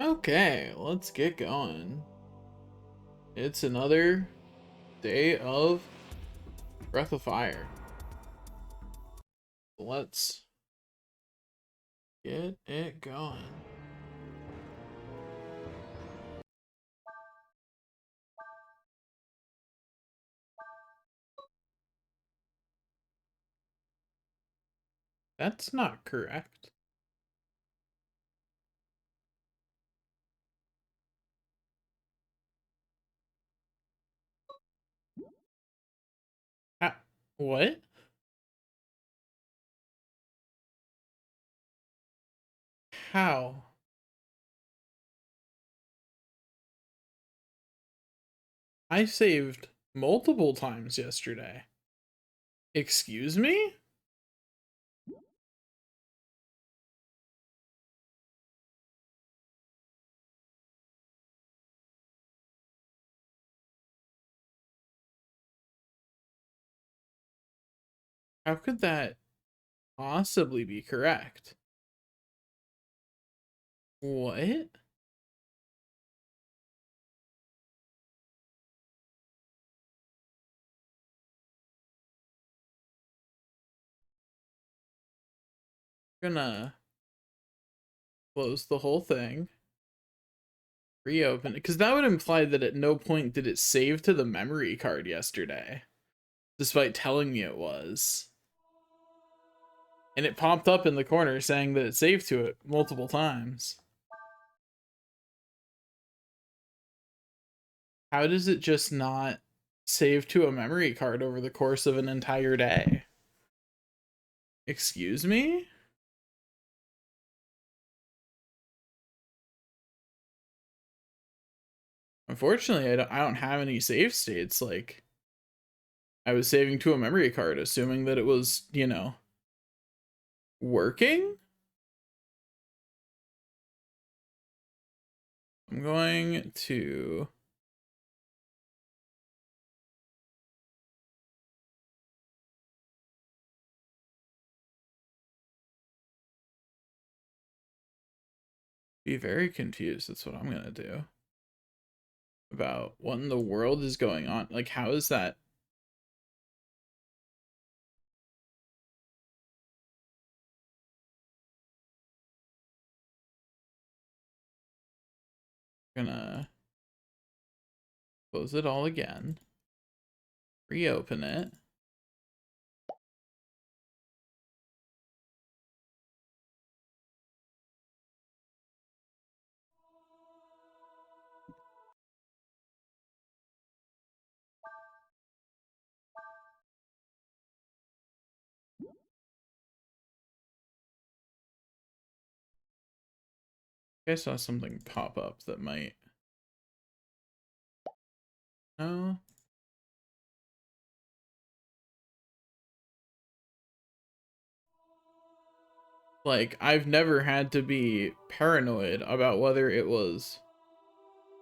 Okay, let's get going. It's another day of Breath of Fire. Let's get it going. That's not correct. Ah, what? How? I saved multiple times yesterday. Excuse me? How could that possibly be correct? What? Gonna close the whole thing, reopen it, because that would imply that at no point did it save to the memory card yesterday, despite telling me it was. And it popped up in the corner saying that it saved to it multiple times. How does it just not save to a memory card over the course of an entire day? Excuse me? Unfortunately, I don't have any save states. Like, I was saving to a memory card, assuming that it was, working. I'm going to be very confused. That's what I'm going to do about what in the world is going on. Like, how is that? Gonna close it all again, reopen it. I saw something pop up that might. No. Like, I've never had to be paranoid about whether it was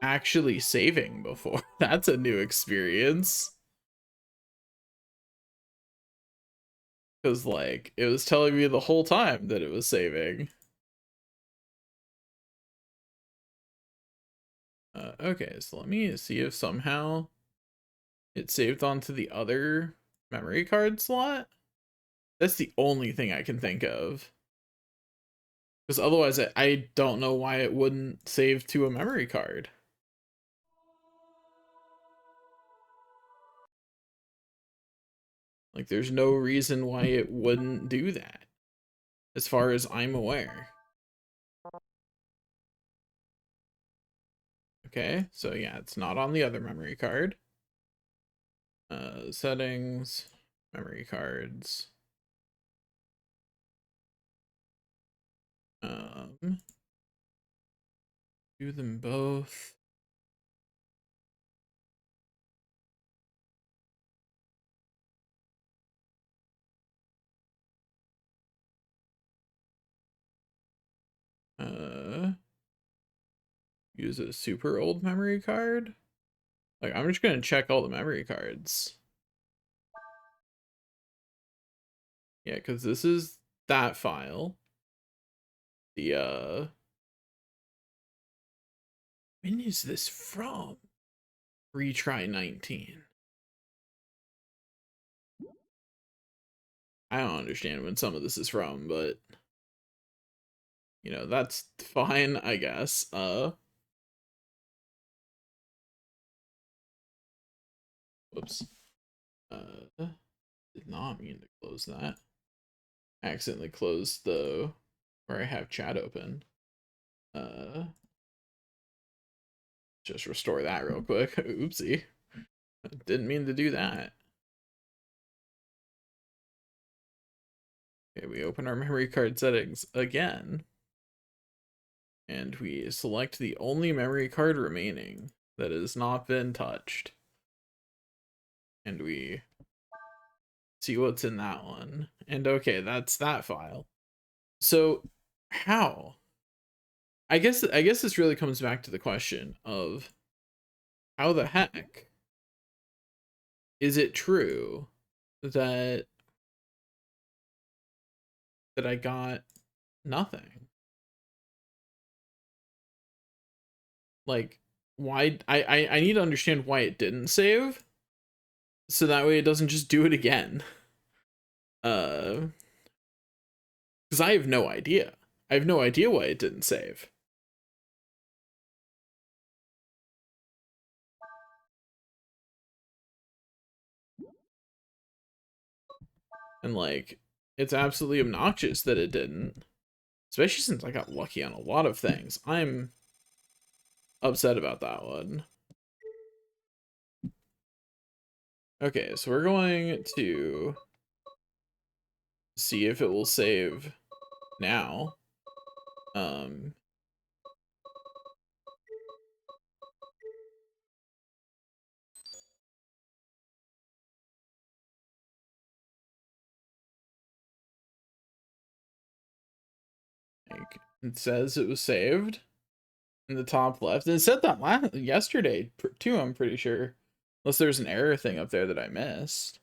actually saving before. That's a new experience. Because, like, it was telling me the whole time that it was saving. Okay, so let me see if somehow it saved onto the other memory card slot. That's the only thing I can think of. Because otherwise, I don't know why it wouldn't save to a memory card. Like, there's no reason why it wouldn't do that, as far as I'm aware. Okay, so yeah, it's not on the other memory card. Settings, memory cards. Do them both. Use a super old memory card. Like, I'm just gonna check all the memory cards. Yeah, because this is that file. The When is this from? Retry 19. I don't understand when some of this is from, but you know, that's fine, I guess. Whoops. Did not mean to close that. I accidentally closed the where I have chat open. Just restore that real quick. Oopsie. Didn't mean to do that. Okay, we open our memory card settings again. And we select the only memory card remaining that has not been touched. And we see what's in that one. And okay, that's that file. So how? I guess this really comes back to the question of how the heck is it true that I got nothing? Like, why? I need to understand why it didn't save, so that way it doesn't just do it again. Because I have no idea. I have no idea why it didn't save. And like, it's absolutely obnoxious that it didn't. Especially since I got lucky on a lot of things. I'm upset about that one. Okay, so we're going to see if it will save now. Like, it says it was saved in the top left. And it said that yesterday too, I'm pretty sure. Unless there's an error thing up there that I missed.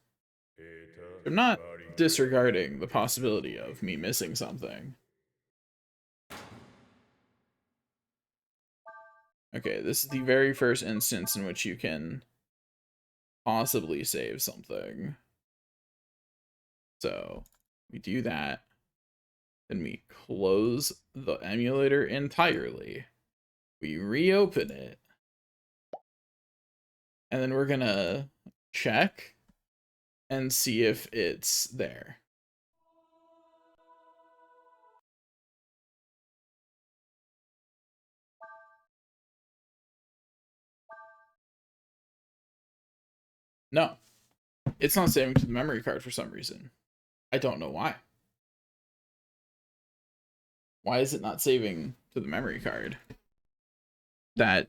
I'm not disregarding the possibility of me missing something. Okay, this is the very first instance in which you can possibly save something. So we do that. Then we close the emulator entirely. We reopen it. And then we're gonna check and see if it's there. No, it's not saving to the memory card for some reason. I don't know why. Why is it not saving to the memory card? That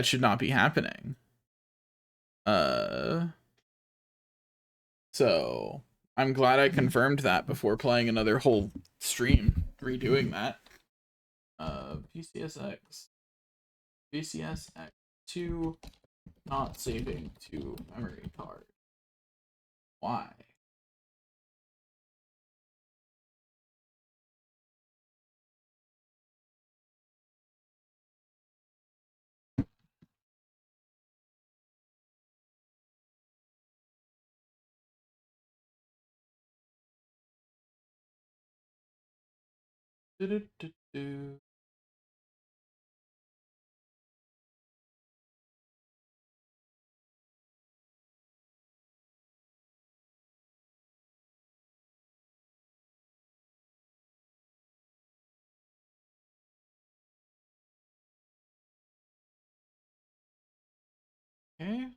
should not be happening. So I'm glad I confirmed that before playing another whole stream redoing that. PCSX2 not saving to memory card. Why? Do-do-do-do. Okay,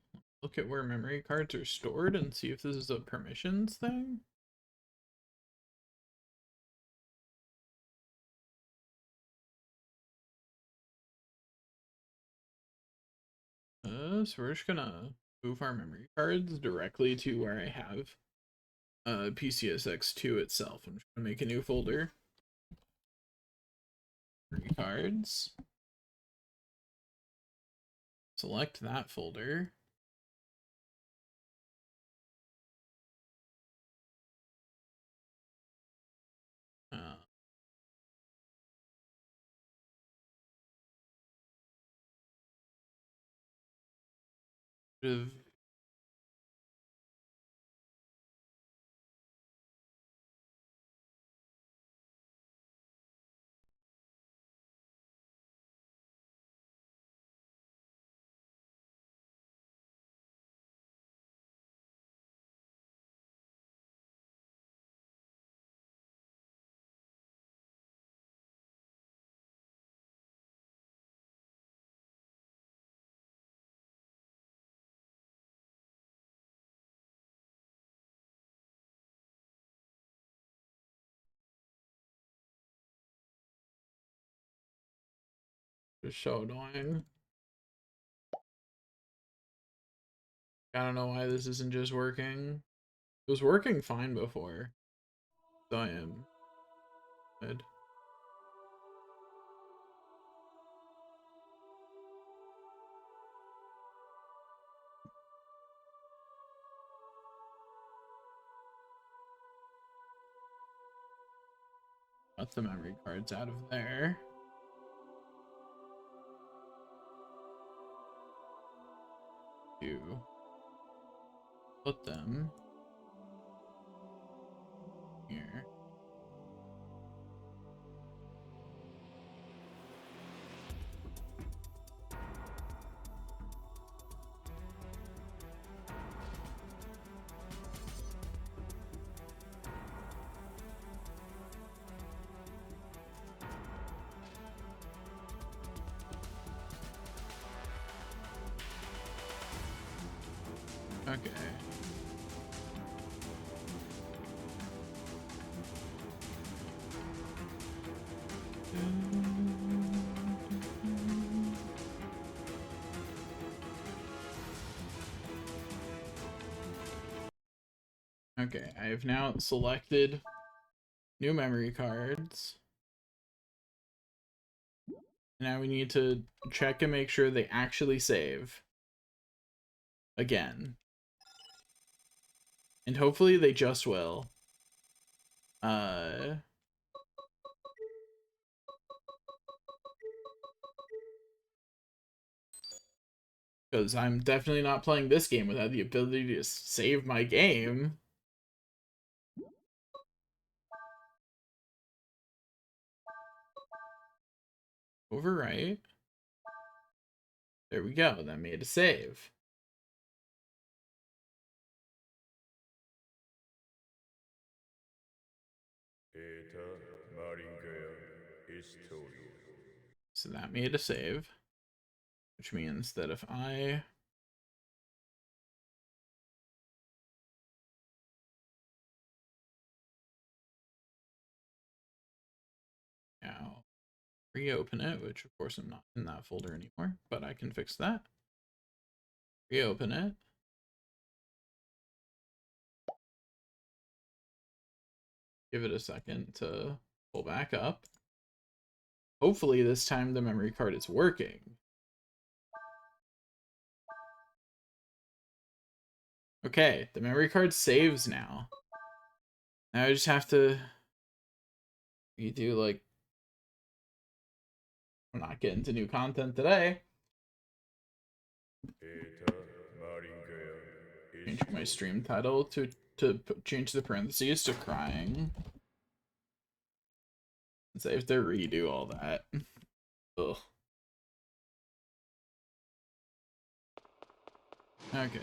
look at where memory cards are stored and see if this is a permissions thing. So we're just gonna move our memory cards directly to where I have PCSX2 itself. I'm just gonna make a new folder. Memory cards. Select that folder. Uh, Should've- It's so annoying. I don't know why this isn't just working. It was working fine before. So I am good. Got the memory cards out of there. To put them here. Okay. Okay, I have now selected new memory cards. Now we need to check and make sure they actually save. Again. And hopefully they just will. Because I'm definitely not playing this game without the ability to save my game. Overwrite. There we go. That made a save. So that made a save. Which means that if I now reopen it, which of course I'm not in that folder anymore, but I can fix that. Reopen it. Give it a second to pull back up. Hopefully this time the memory card is working. Okay, the memory card saves now. Now I just have to redo, like, I'm not getting to new content today. Changing my stream title to change the parentheses to crying. So I have to redo all that. Ugh. Okay.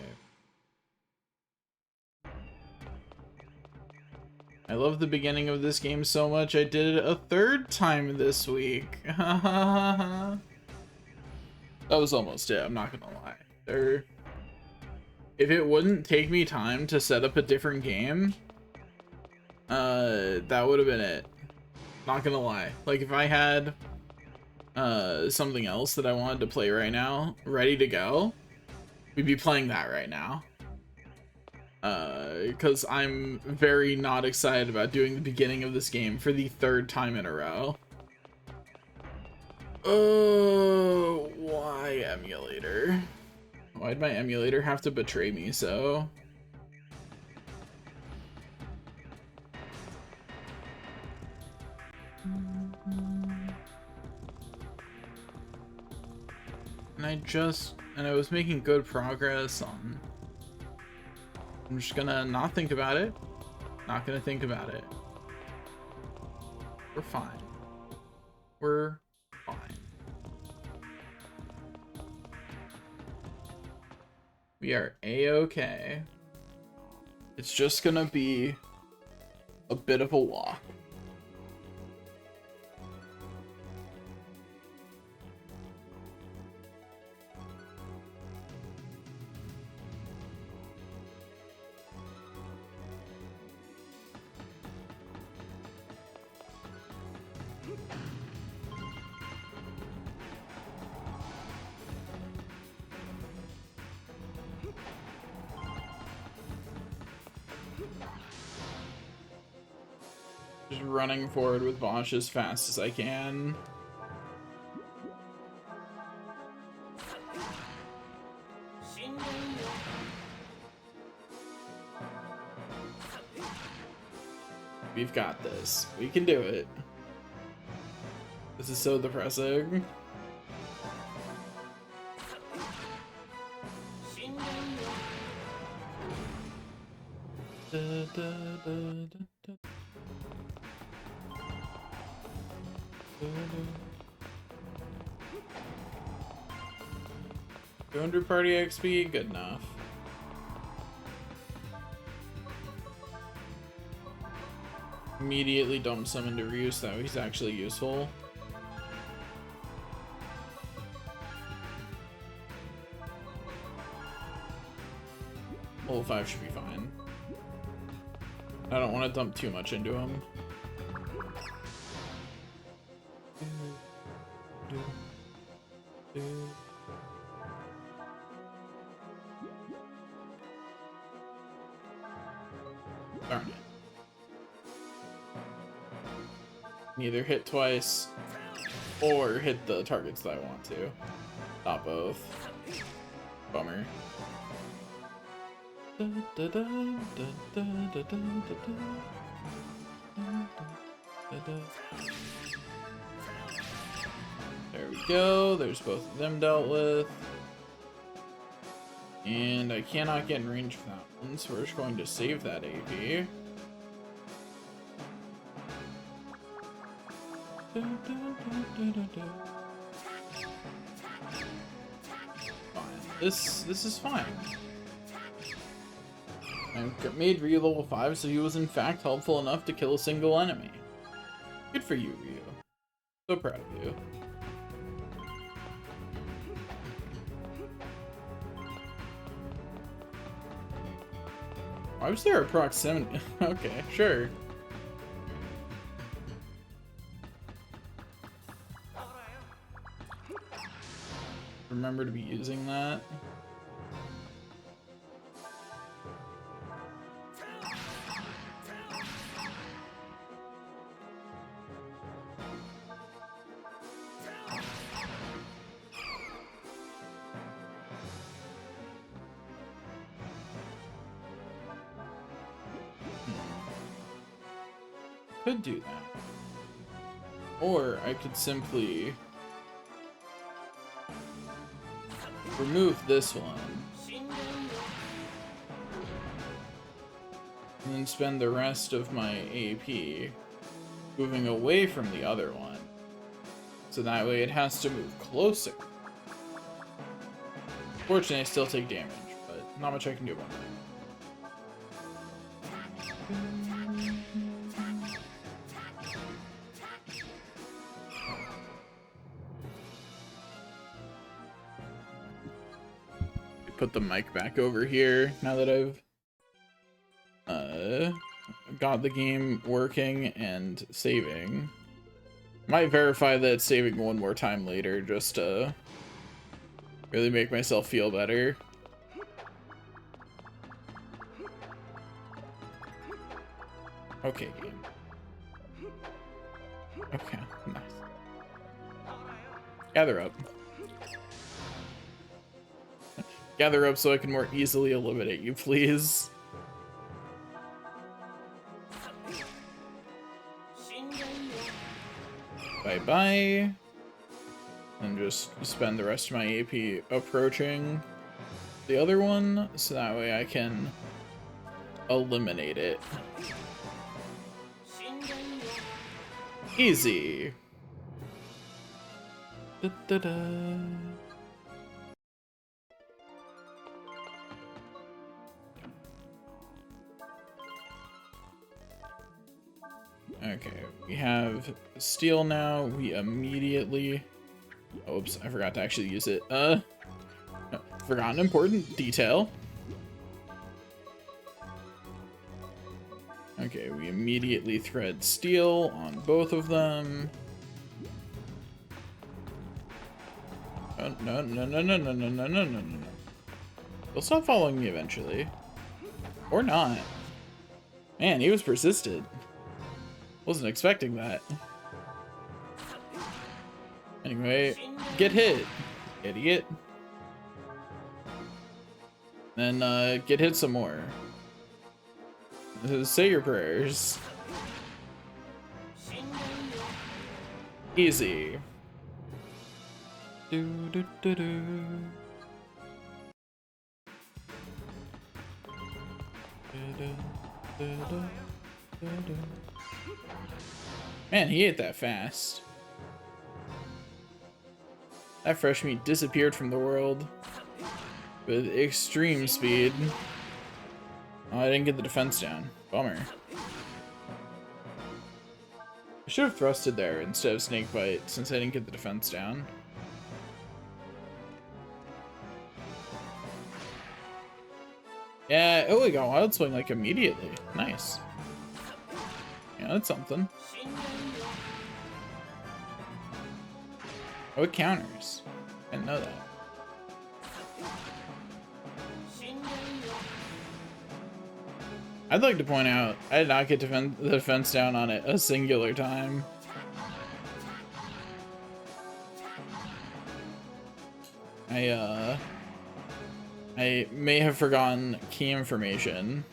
I love the beginning of this game so much, I did it a third time this week. That was almost it, I'm not gonna lie. If it wouldn't take me time to set up a different game, that would have been it. Not gonna lie. Like, if I had something else that I wanted to play right now, ready to go, we'd be playing that right now. Because I'm very not excited about doing the beginning of this game for the third time in a row. Oh, why emulator? Why'd my emulator have to betray me so? And I was making good progress on... I'm just gonna not think about it. Not gonna think about it. We're fine. We're fine. We are A-okay. It's just gonna be a bit of a walk. Just running forward with Bosch as fast as I can. We've got this. We can do it. This is so depressing. Da, da, da, da, da. 200 party XP, good enough. Immediately dump summon to Ryu so that he's actually useful. Level 5 should be fine. I don't want to dump too much into him. Darn it. Neither hit twice or hit the targets that I want to. Not both. Bummer. There we go. There's both of them dealt with. And I cannot get in range for that one, so we're just going to save that AP. Fine. This is fine. I made Ryu level 5, so he was in fact helpful enough to kill a single enemy. Good for you, Ryu. So proud of you. Why was there a proximity? Okay, sure. Remember to be using that. Could do that. Or I could simply remove this one and then spend the rest of my AP moving away from the other one, so that way it has to move closer. Fortunately, I still take damage, but not much I can do about that. Put the mic back over here now that I've got the game working and saving. Might verify that it's saving one more time later just to really make myself feel better. Okay, game. Okay, nice. Gather up. Gather up so I can more easily eliminate you, please. Bye-bye. And just spend the rest of my AP approaching the other one, so that way I can eliminate it. Easy. Da, da, da. Okay, we have steel now. We immediately... Oops, I forgot to actually use it. No, forgot an important detail. Okay, we immediately thread steel on both of them. Oh, no, no, no, no, no, no, no, no, no, no. They'll stop following me eventually. Or not. Man, he was persistent. Wasn't expecting that. Anyway, get hit, idiot. Then get hit some more. Say your prayers. Easy. Do, do, do, do. Man, he ate that fast. That fresh meat disappeared from the world with extreme speed. Oh, I didn't get the defense down. Bummer. I should have thrusted there instead of snake bite since I didn't get the defense down. Yeah, oh, we got wild swing like immediately. Nice. Yeah, that's something. Oh, it counters. I didn't know that. I'd like to point out, I did not get the defense down on it a singular time. I may have forgotten key information.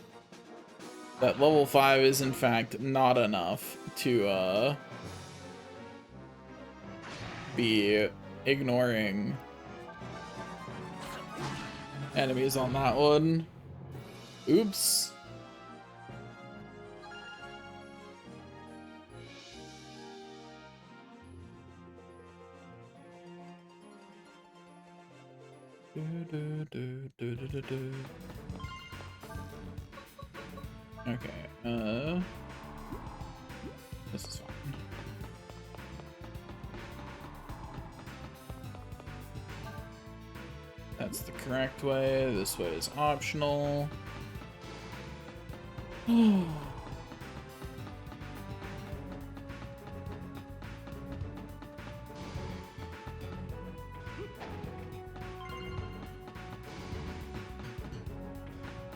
That level 5 is in fact not enough to be ignoring enemies on that one. Oops. Okay, this is fine. That's the correct way. This way is optional.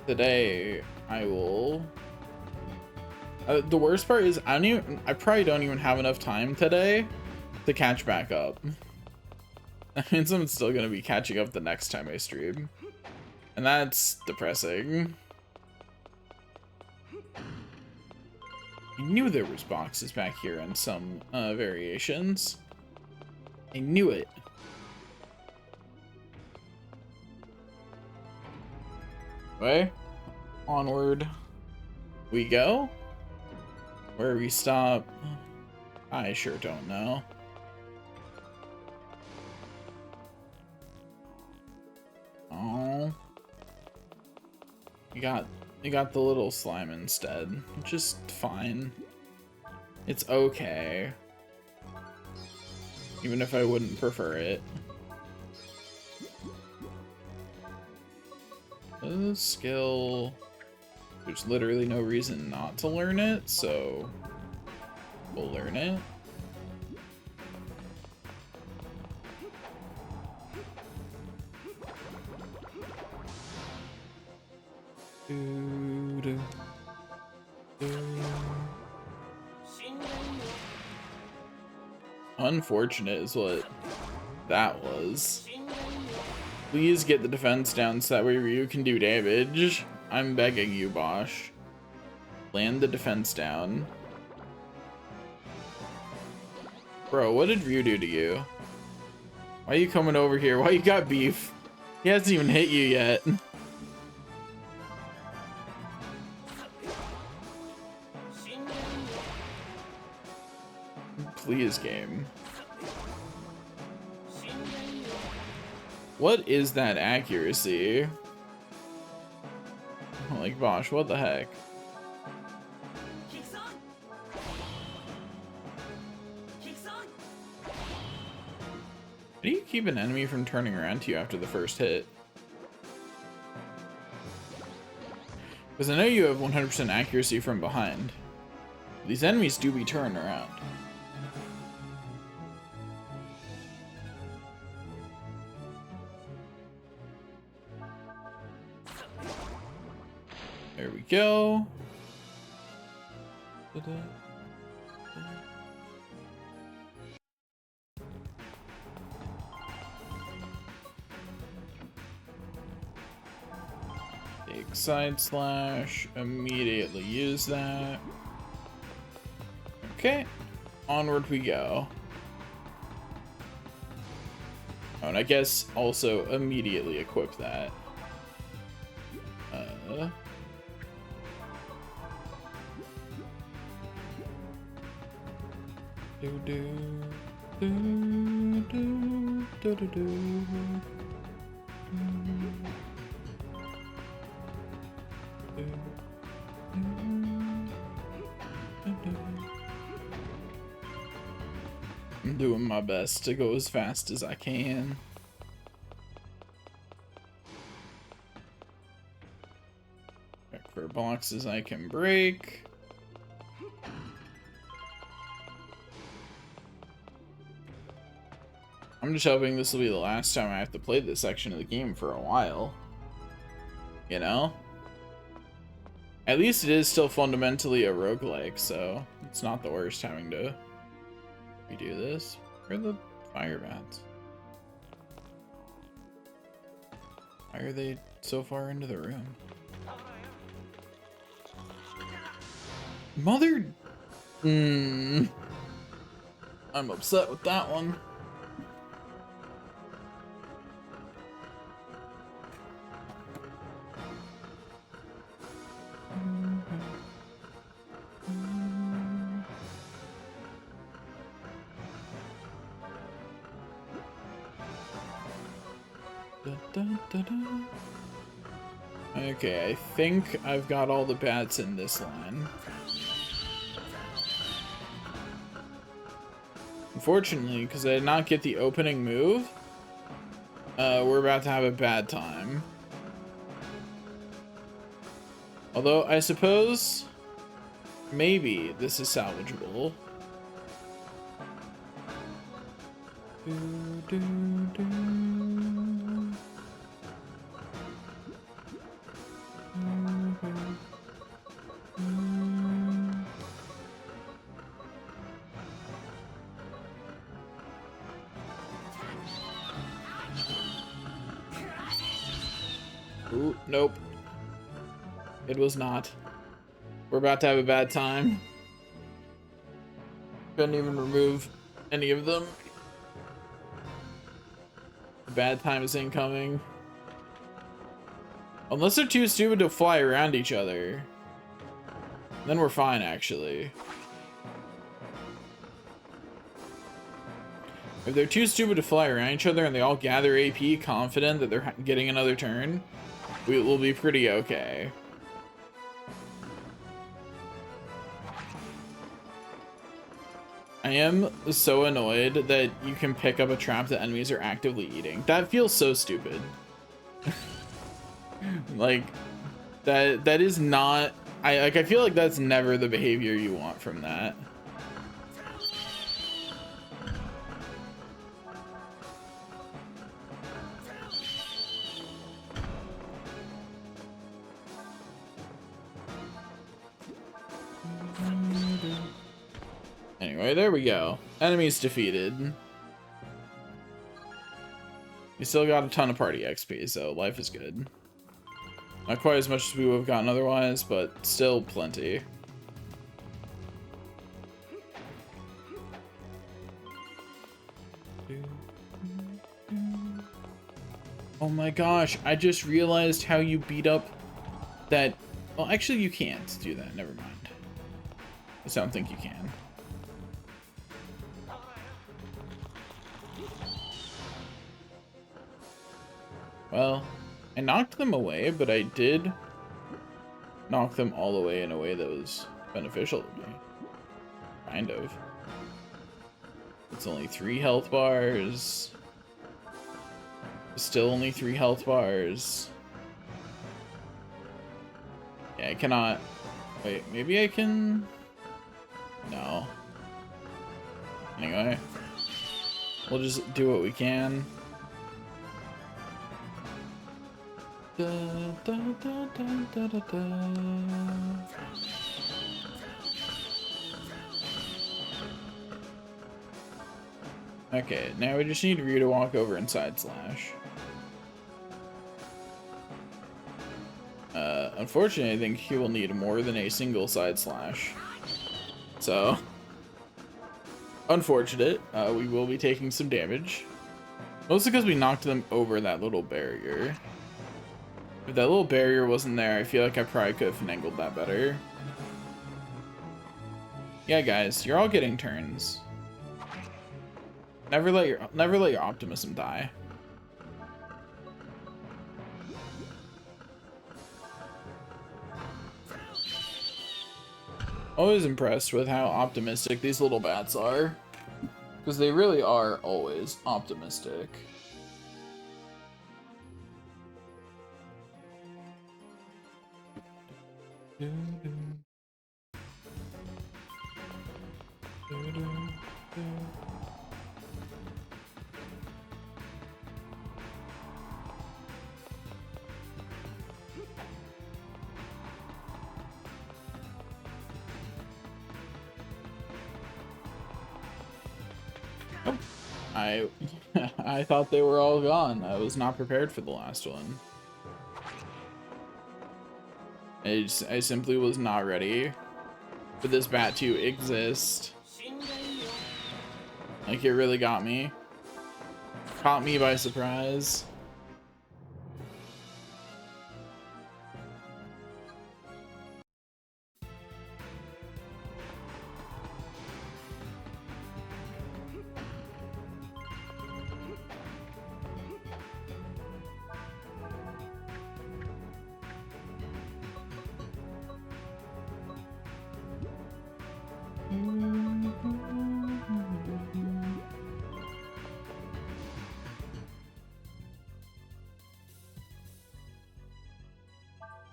Today, I will... the worst part is I probably don't even have enough time today to catch back up. That means I'm still gonna be catching up the next time I stream. And that's depressing. I knew there was boxes back here and some variations. I knew it. Way onward we go. Where we stop, I sure don't know. Oh, you got the little slime instead, just fine. It's okay, even if I wouldn't prefer it. Skill, there's literally no reason not to learn it, so we'll learn it. Unfortunate is what that was. Please get the defense down so that way Ryu can do damage. I'm begging you, Bosch. Land the defense down. Bro, what did Ryu do to you? Why are you coming over here? Why you got beef? He hasn't even hit you yet. Please, game. What is that accuracy? Like, Bosh, what the heck? How do you keep an enemy from turning around to you after the first hit? Because I know you have 100% accuracy from behind. These enemies do be turned around. There we go. Take side slash, immediately use that. Okay, onward we go. Oh, and I guess also immediately equip that. I'm doing my best to go as fast as I can. Check for boxes I can break. I'm just hoping this will be the last time I have to play this section of the game for a while. You know? At least it is still fundamentally a roguelike, so it's not the worst having to redo this. Where are the fire bats? Why are they so far into the room? Mother... I'm upset with that one. Okay, I think I've got all the bats in this line. Unfortunately, because I did not get the opening move, we're about to have a bad time. Although, I suppose, maybe this is salvageable. Ooh, nope. It was not. We're about to have a bad time. Couldn't even remove any of them. The bad time is incoming. Unless they're too stupid to fly around each other. Then we're fine, actually. If they're too stupid to fly around each other and they all gather AP confident that they're getting another turn, we will be pretty okay. I am so annoyed that you can pick up a trap that enemies are actively eating. That feels so stupid. Like, that is not... I feel like that's never the behavior you want from that. Anyway, there we go. Enemies defeated. We still got a ton of party XP, so life is good. Not quite as much as we would have gotten otherwise, but still plenty. Oh my gosh, I just realized how you beat up that... Well, actually you can't do that, never mind. I don't think you can. Well, I knocked them away, but I did knock them all away in a way that was beneficial to me. Kind of. It's only 3 health bars. Still only 3 health bars. Yeah, I cannot... Wait, maybe I can... No. Anyway. We'll just do what we can. Da, da, da, da, da, da. Okay, now we just need Ryu to walk over and side slash. Unfortunately, I think he will need more than a single side slash. So, unfortunate. We will be taking some damage. Mostly because we knocked them over that little barrier. If that little barrier wasn't there, I feel like I probably could have finagled that better. Yeah, guys, you're all getting turns. Never let your optimism die. Always impressed with how optimistic these little bats are, because they really are always optimistic. I thought they were all gone. I was not prepared for the last one. I simply was not ready for this bat to exist. Like, it really got me. Caught me by surprise.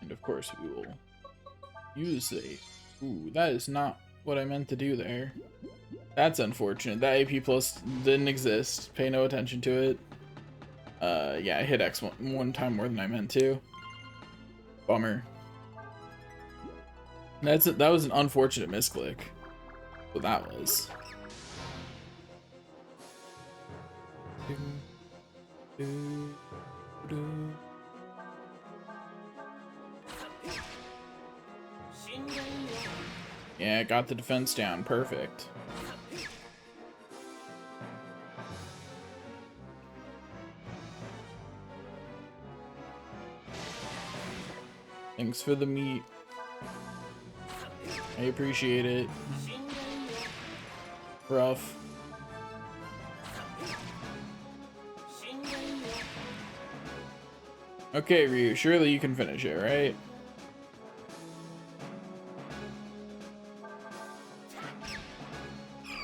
And of course we will use the... Ooh, that is not what I meant to do there. That's unfortunate. That AP plus didn't exist. Pay no attention to it. Yeah, I hit X one time more than I meant to. Bummer. That was an unfortunate misclick. What that was. Yeah, got the defense down. Perfect. Thanks for the meat. I appreciate it. Rough. Okay, Ryu, surely you can finish it, right?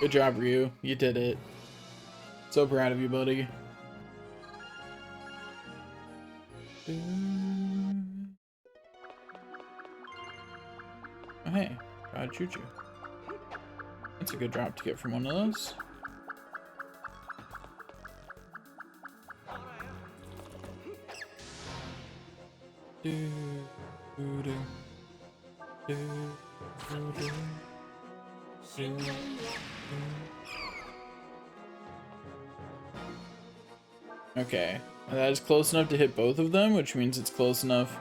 Good job, Ryu. You did it. So proud of you, buddy. Oh, hey. God, choo-choo. That's a good drop to get from one of those. Okay, that is close enough to hit both of them, which means it's close enough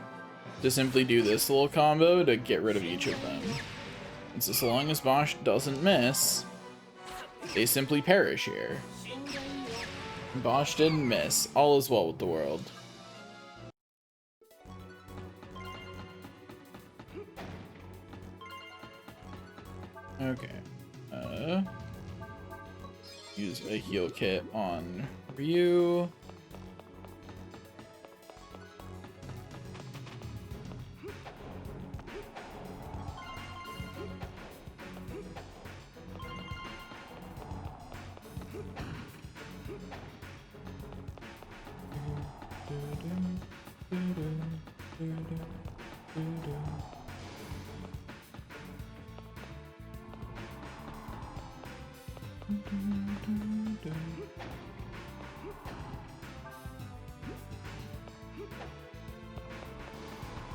to simply do this little combo to get rid of each of them. And so long as Bosch doesn't miss, they simply perish here. Bosch didn't miss. All is well with the world. Okay. Use a heal kit on Ryu.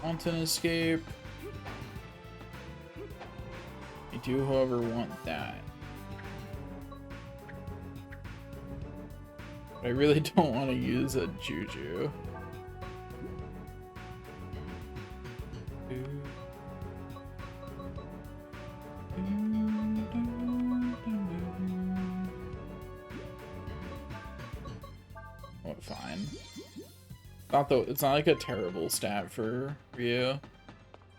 Mountain escape. You do, however, want that. But I really don't want to use a Juju. Oh, fine. It's not like a terrible stat for Ryu.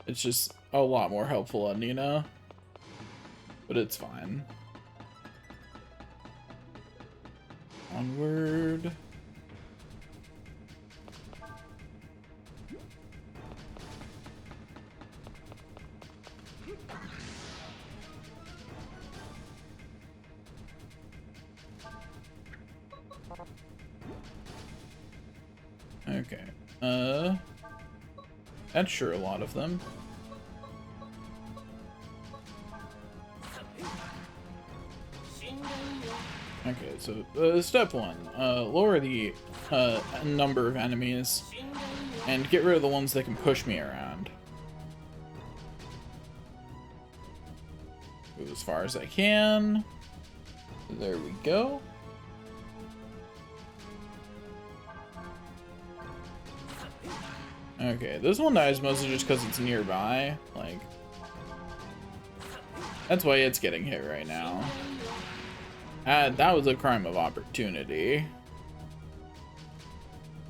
It's just a lot more helpful on Nina. But it's fine. Onward. Okay. That's sure a lot of them. Okay, so step one, lower the number of enemies and get rid of the ones that can push me around. Move as far as I can. There we go. Okay, this one dies mostly just because it's nearby. Like, that's why it's getting hit right now. That was a crime of opportunity.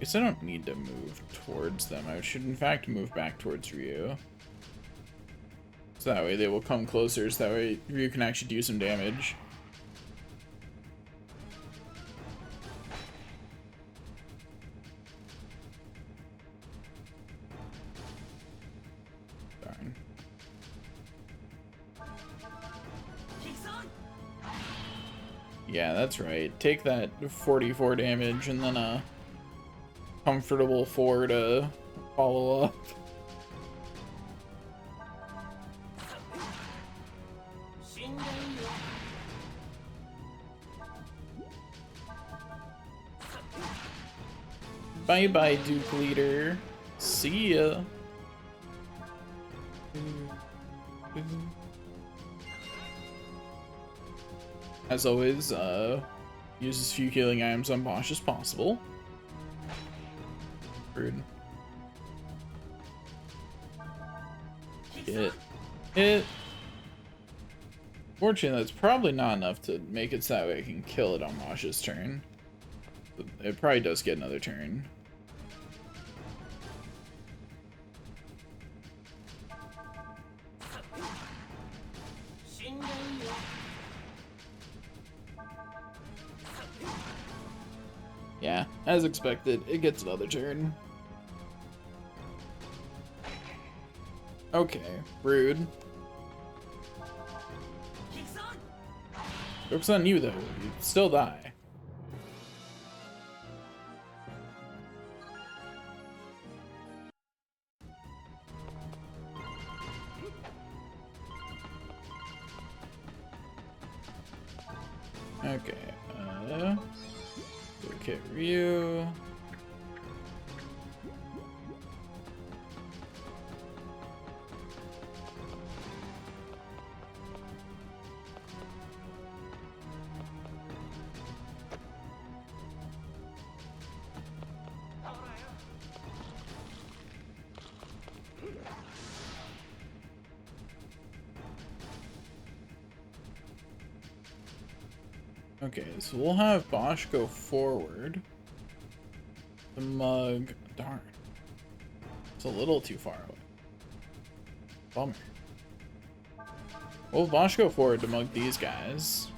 Guess I don't need to move towards them. I should, in fact, move back towards Ryu. So that way they will come closer, so that way Ryu can actually do some damage. Darn. Yeah, that's right. Take that 44 damage and then a comfortable 4 to follow up. Bye-bye, Duke Leader. See ya. As always, use as few healing items on Bosch as possible. Rude. Hit. Fortunately, that's probably not enough to make it so that way I can kill it on Bosch's turn. But it probably does get another turn. Yeah, as expected, it gets another turn. Okay, rude. Joke's on you, though. You still die. Okay, okay, Ryu. Okay, so we'll have Bosch go forward. The mug, darn. It's a little too far away. Bummer. Well, Bosch go forward to mug these guys.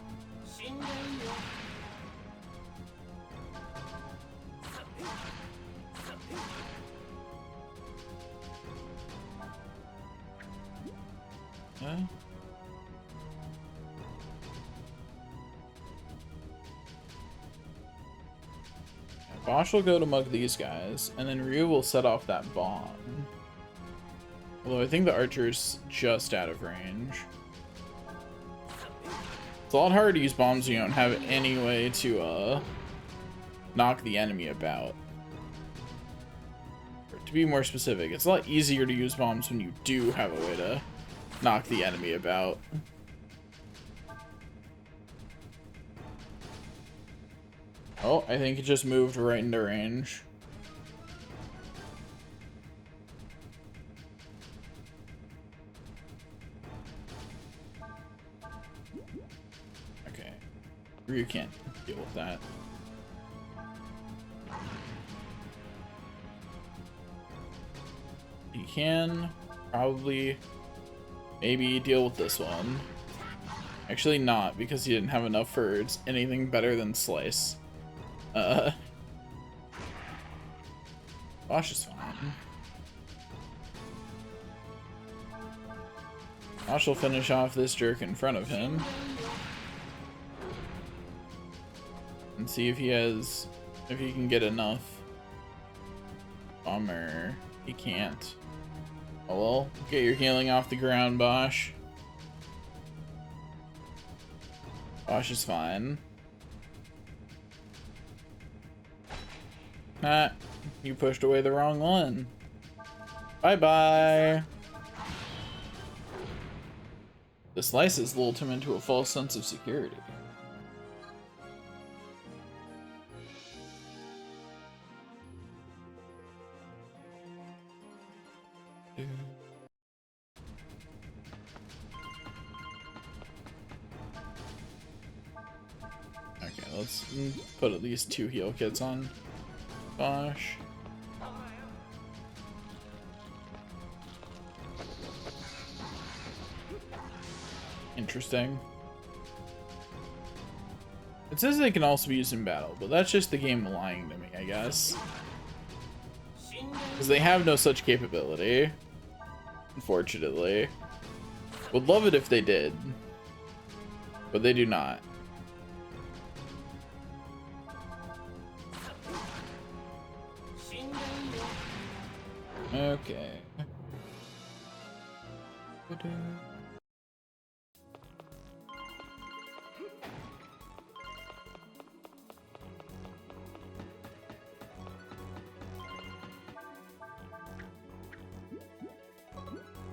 Bosch will go to mug these guys, and then Ryu will set off that bomb. Although I think the archer's just out of range. It's a lot harder to use bombs when you don't have any way to knock the enemy about. Or to be more specific, it's a lot easier to use bombs when you do have a way to knock the enemy about. Oh, I think it just moved right into range. Okay. You can't deal with that. You can probably maybe deal with this one. Actually not, because he didn't have enough for anything better than slice. Bosch is fine. Bosch will finish off this jerk in front of him. And see if he can get enough. Bummer. He can't. Oh well, get your healing off the ground, Bosch. Bosch is fine. Ah, you pushed away the wrong one. Bye-bye. The slices lulled him into a false sense of security. Okay, let's put at least 2 heal kits on Bosch. Interesting. It says they can also be used in battle, but that's just the game lying to me, I guess. Because they have no such capability, unfortunately. Would love it if they did, but they do not. Okay.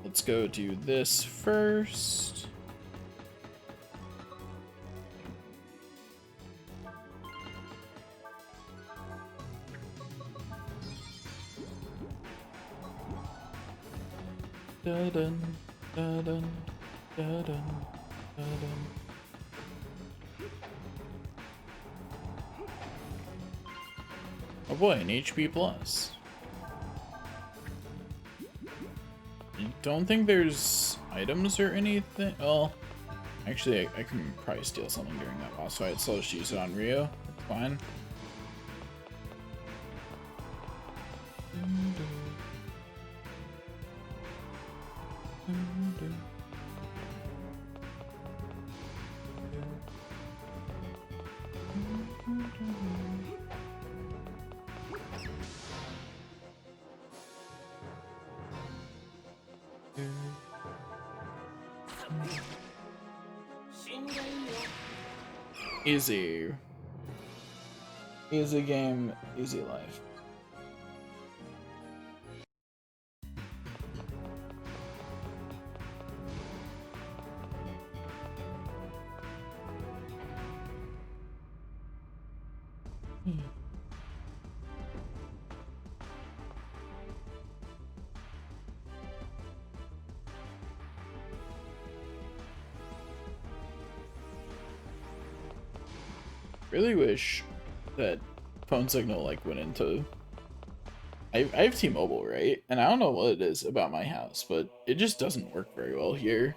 Let's go do this first. Da-dun, da-dun, da-dun, da-dun. Oh boy, an HP plus. I don't think there's items or anything. Well, actually, I can probably steal something during that boss fight, so I'll just use it on Rio. That's fine. Easy. Easy game, easy life. Really wish that phone signal like went into. I have T-Mobile, right? And I don't know what it is about my house, but it just doesn't work very well here.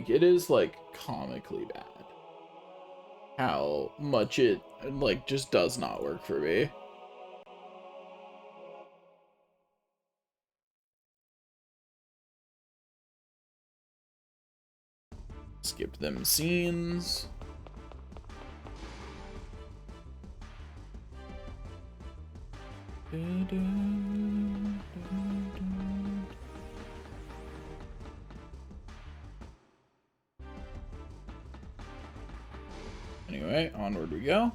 Like, it is, like, comically bad how much it, like, just does not work for me. Skip them scenes. Anyway, onward we go.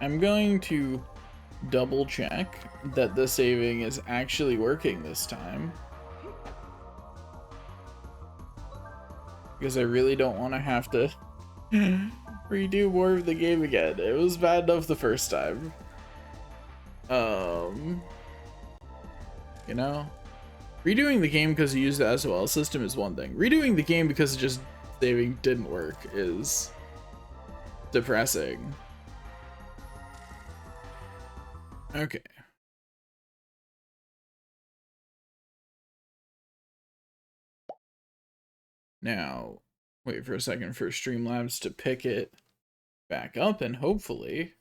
I'm going to double check that the saving is actually working this time, because I really don't want to have to redo more of the game again. It was bad enough the first time. You know, redoing the game because you used the SOL system is one thing. Redoing the game because just saving didn't work is depressing. Okay. Now, wait for a second for Streamlabs to pick it back up, and hopefully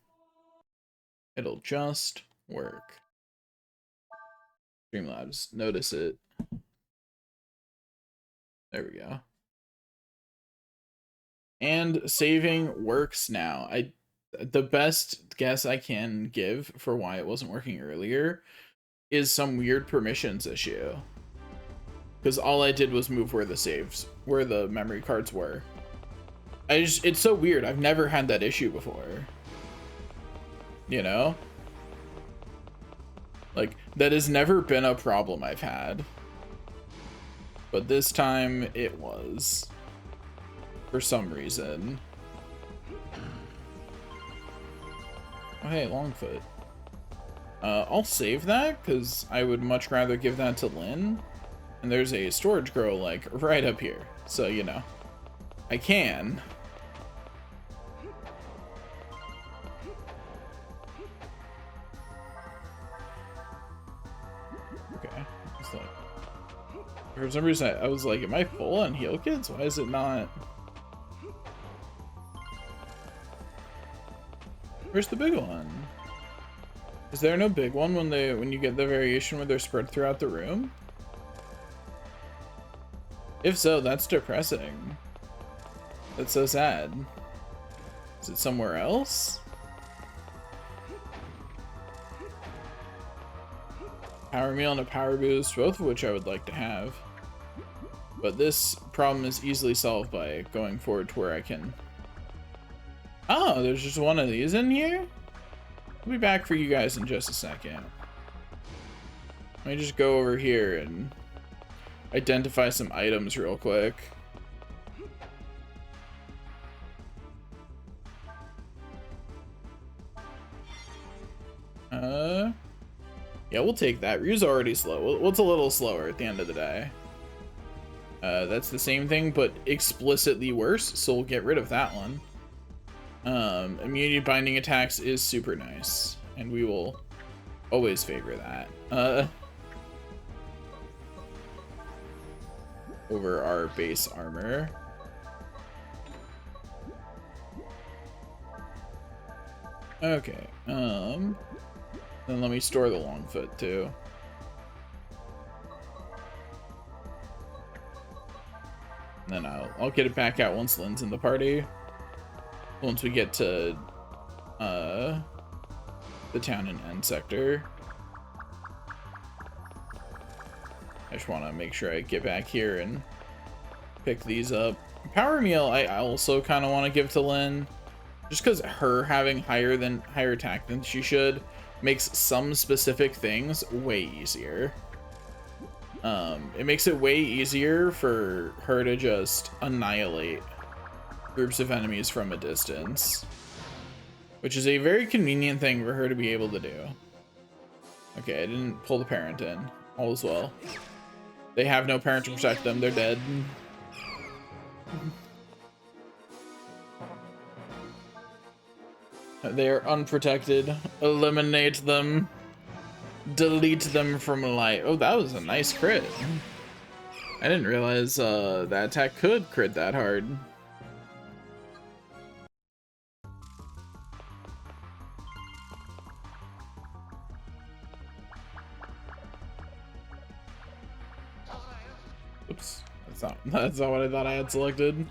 it'll just work. Streamlabs, notice it. There we go. And saving works now. The best guess I can give for why it wasn't working earlier is some weird permissions issue. Because all I did was move where the memory cards were. It's so weird. I've never had that issue before. You know? Like, that has never been a problem I've had. But this time it was. For some reason. Oh, hey, Longfoot. I'll save that, because I would much rather give that to Lynn. And there's a storage girl, like, right up here. So, you know. I can. Okay. It's like, for some reason, I was like, am I full on heal kits? Why is it not? Where's the big one? Is there no big one when you get the variation where they're spread throughout the room? If so, that's depressing. That's so sad. Is it somewhere else? Power meal and a power boost, both of which I would like to have. But this problem is easily solved by going forward to where I can... Oh, there's just one of these in here? I'll be back for you guys in just a second. Let me just go over here and identify some items real quick. Yeah, we'll take that. Ryu's already slow. What's a little slower at the end of the day? That's the same thing, but explicitly worse, so we'll get rid of that one. Immunity binding attacks is super nice, and we will always favor that. Over our base armor. Okay, then let me store the Longfoot too. And then I'll get it back out once Lynn's in the party. Once we get to the town and end sector. I just want to make sure I get back here and pick these up. Power meal I also kind of want to give to Lynn, just because her having higher attack than she should makes some specific things way easier. It makes it way easier for her to just annihilate groups of enemies from a distance, which is a very convenient thing for her to be able to do. Okay, I didn't pull the parent in. All is well. They have no parent to protect them. They're dead. They are unprotected. Eliminate them. Delete them from life. Oh, that was a nice crit. I didn't realize that attack could crit that hard. Oops, that's not what I thought I had selected.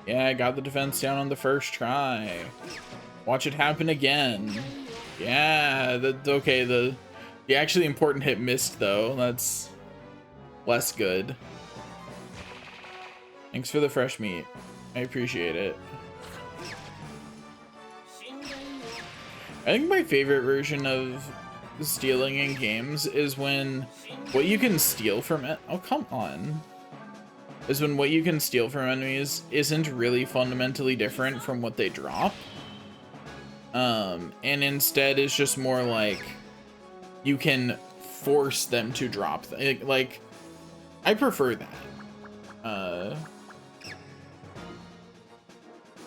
Yeah, I got the defense down on the first try. Watch it happen again. Yeah, that's okay. The actually important hit missed though. That's less good. Thanks for the fresh meat. I appreciate it. I think my favorite version of stealing in games is when what you can steal from it. Oh, come on. Is when what you can steal from enemies isn't really fundamentally different from what they drop. And instead is just more like you can force them to drop like I prefer that.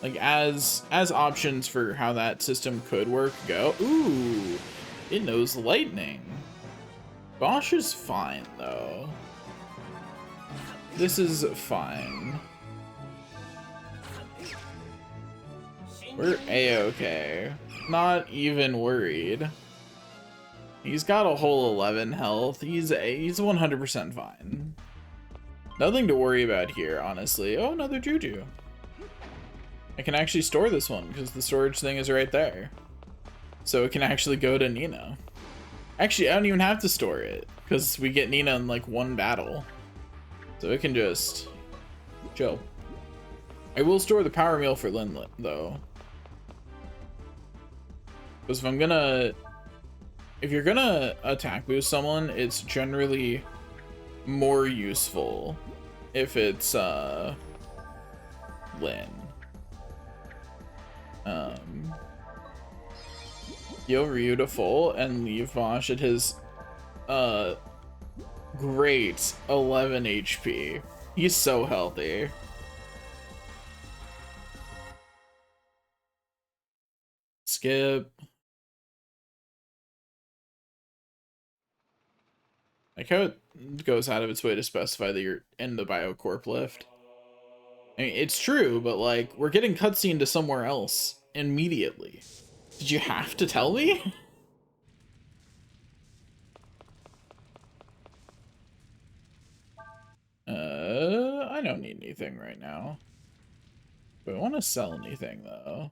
Like as options for how that system could work go. Ooh, it knows lightning. Bosch is fine though. This is fine. We're a-okay. Not even worried. He's got a whole 11 health. He's 100% fine. Nothing to worry about here, honestly. Oh, another Juju. I can actually store this one because the storage thing is right there. So it can actually go to Nina. Actually, I don't even have to store it because we get Nina in like one battle. So it can just chill. I will store the power meal for Linlet though. Because if you're gonna attack boost someone, it's generally more useful if it's Lin. Heal Ryu to full and leave Bosch at his great 11 HP. He's so healthy. Skip. Like how it goes out of its way to specify that you're in the Biocorp lift. I mean, it's true, but like we're getting cutscene to somewhere else immediately. Did you have to tell me? I don't need anything right now. Do I want to sell anything though?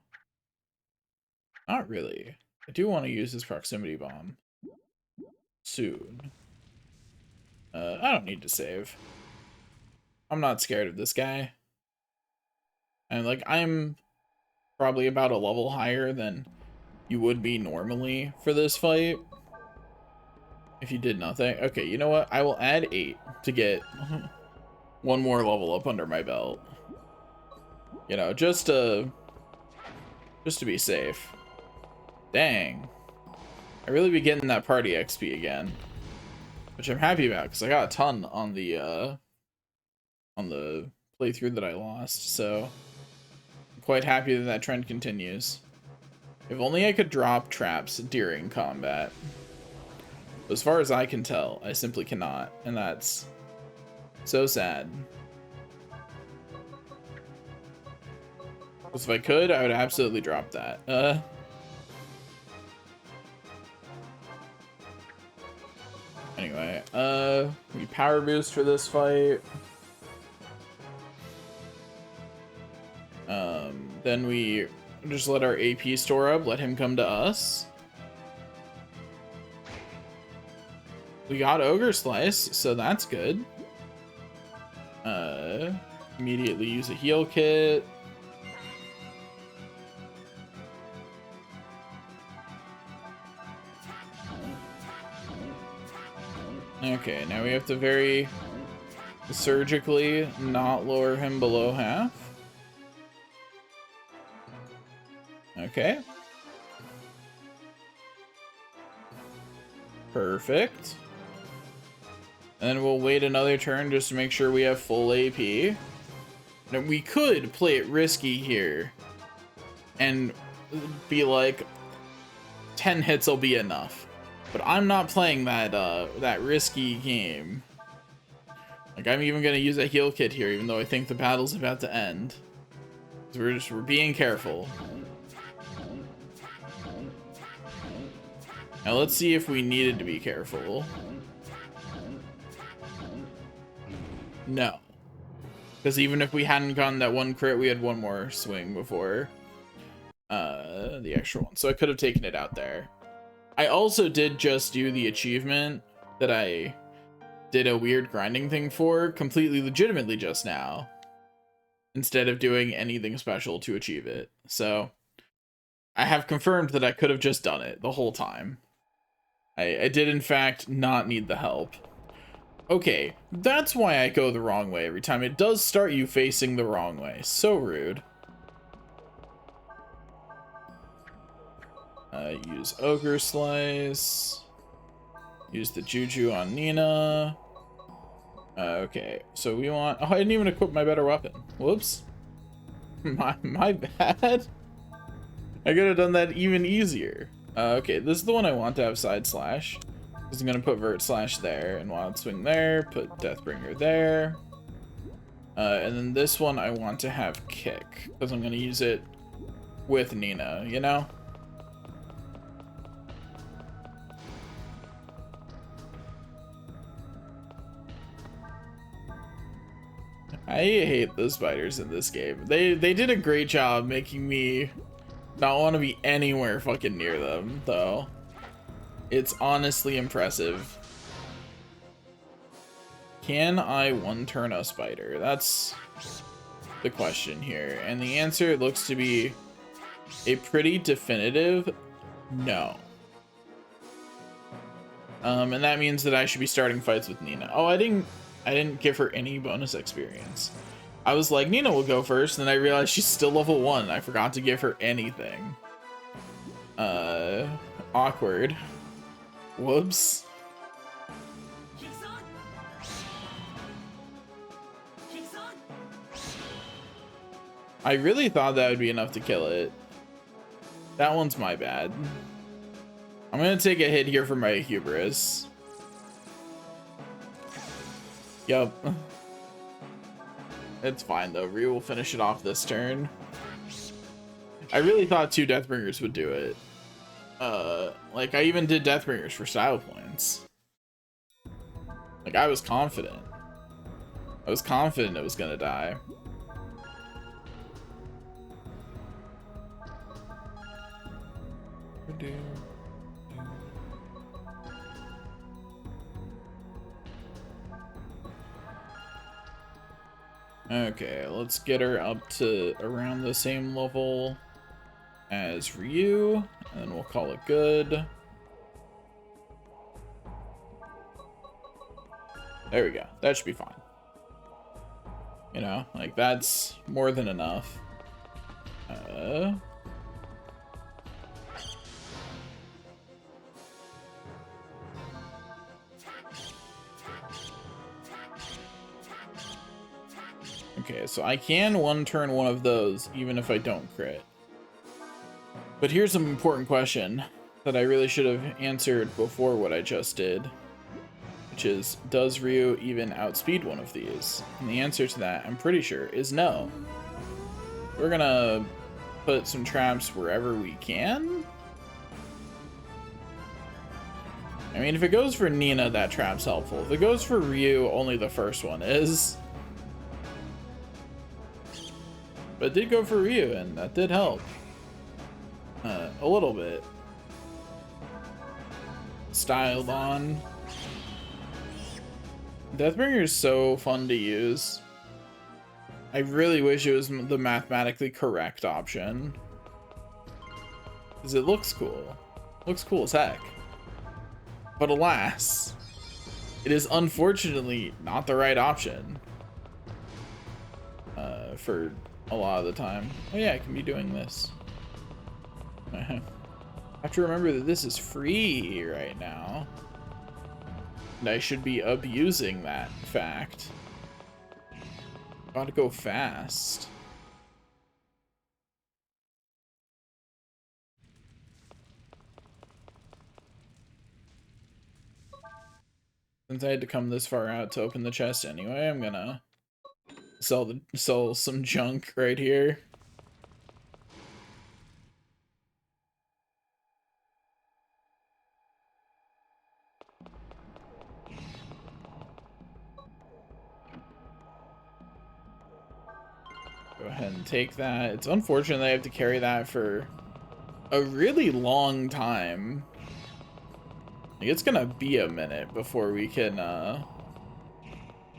Not really. I do want to use this proximity bomb soon. I don't need to save. I'm not scared of this guy. And like I'm probably about a level higher than you would be normally for this fight. If you did nothing. Okay, you know what? I will add 8 to get one more level up under my belt. You know, just to be safe. Dang. I really be getting that party XP again. Which I'm happy about, because I got a ton on the playthrough that I lost, so I'm quite happy that that trend continues. If only I could drop traps during combat. As far as I can tell, I simply cannot, and that's so sad. Because if I could, I would absolutely drop that. Anyway, we power boost for this fight. Then we just let our AP store up, let him come to us. We got Ogre Slice, so that's good. Immediately use a heal kit. Okay, now we have to very Surgically not lower him below half. Okay. Perfect. And then we'll wait another turn just to make sure we have full AP. Now we could play it risky here and be like 10 hits will be enough. But I'm not playing that that risky game. Like, I'm even gonna use a heal kit here, even though I think the battle's about to end. So we're being careful. Now let's see if we needed to be careful. No. Because even if we hadn't gotten that one crit, we had one more swing before the extra one. So I could have taken it out there. I also did just do the achievement that I did a weird grinding thing for completely legitimately just now, instead of doing anything special to achieve it. So I have confirmed that I could have just done it the whole time. I did in fact not need the help. Okay, that's why I go the wrong way every time. It does start you facing the wrong way. So rude. Use Ogre Slice. Use the Juju on Nina. Okay, so we want... Oh, I didn't even equip my better weapon. Whoops. My bad. I could have done that even easier. Okay, this is the one I want to have side slash. Because I'm going to put Vert Slash there and Wild Swing there. Put Deathbringer there. And then this one I want to have Kick. Because I'm going to use it with Nina, you know? I hate the spiders in this game. They did a great job making me not want to be anywhere fucking near them, though. It's honestly impressive. Can I one-turn a spider? That's the question here. And the answer looks to be a pretty definitive no. And that means that I should be starting fights with Nina. Oh, I didn't give her any bonus experience. I was like, Nina will go first, and then I realized she's still level 1. I forgot to give her anything. Awkward. Whoops. I really thought that would be enough to kill it. That one's my bad. I'm gonna take a hit here for my hubris. Yup. It's fine though. Ryu will finish it off this turn. I really thought 2 Deathbringers would do it. Like I even did Deathbringers for style points. Like I was confident. I was confident it was gonna die. Okay, let's get her up to around the same level as Ryu, and then we'll call it good. There we go. That should be fine. You know, like that's more than enough. Okay, so I can one-turn one of those even if I don't crit. But here's an important question that I really should have answered before what I just did, which is, does Ryu even outspeed one of these? And the answer to that, I'm pretty sure, is no. We're gonna put some traps wherever we can. I mean, if it goes for Nina, that trap's helpful. If it goes for Ryu, only the first one is. But it did go for Ryu, and that did help. A little bit. Styled on. Deathbringer is so fun to use. I really wish it was the mathematically correct option. Because it looks cool. Looks cool as heck. But alas, it is unfortunately not the right option. for a lot of the time. Oh yeah, I can be doing this. I have to remember that this is free right now. And I should be abusing that fact. Gotta go fast. Since I had to come this far out to open the chest anyway, I'm gonna sell some junk right here. Go ahead and take that. It's unfortunate I have to carry that for a really long time. Like, it's gonna be a minute before we can, yeah,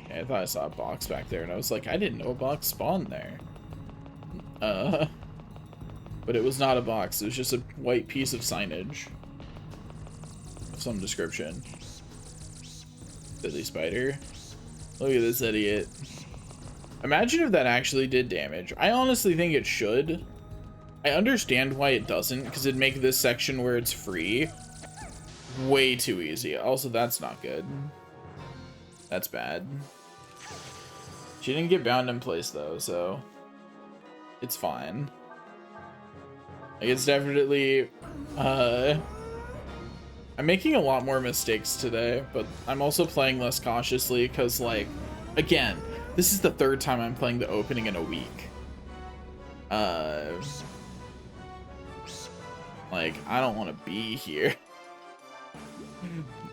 I thought I saw a box back there, and I was like, I didn't know a box spawned there. But it was not a box, it was just a white piece of signage. Of some description. Silly spider. Look at this idiot. Imagine if that actually did damage. I honestly think it should. I understand why it doesn't, because it'd make this section where it's free way too easy. Also, that's not good. That's bad. She didn't get bound in place though, so it's fine. Like, it's definitely I'm making a lot more mistakes today, but I'm also playing less cautiously because, like, again, this is the third time I'm playing the opening in a week. Like, I don't want to be here.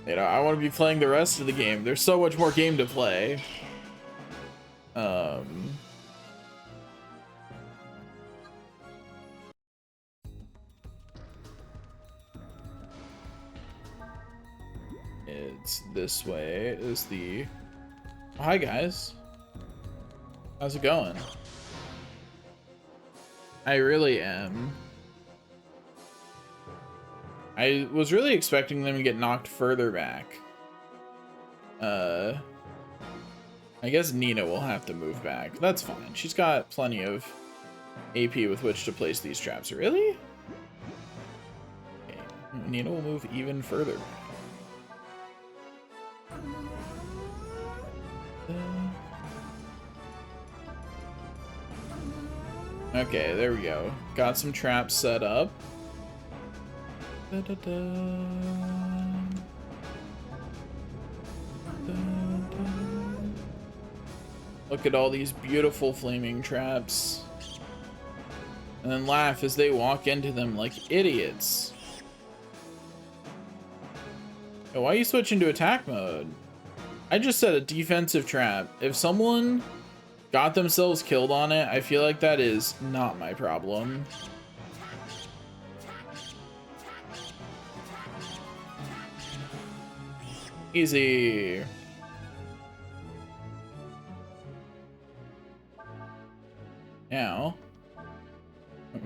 You know, I want to be playing the rest of the game. There's so much more game to play. It's this way is the... Oh, hi guys. How's it going? I really am. I was really expecting them to get knocked further back. I guess Nina will have to move back. That's fine. She's got plenty of AP with which to place these traps. Really? Okay. Nina will move even further. Okay, there we go. Got some traps set up. Da, da, da. Da, da. Look at all these beautiful flaming traps. And then laugh as they walk into them like idiots. Oh, why are you switching to attack mode? I just set a defensive trap. If someone got themselves killed on it, I feel like that is not my problem. Easy. Now,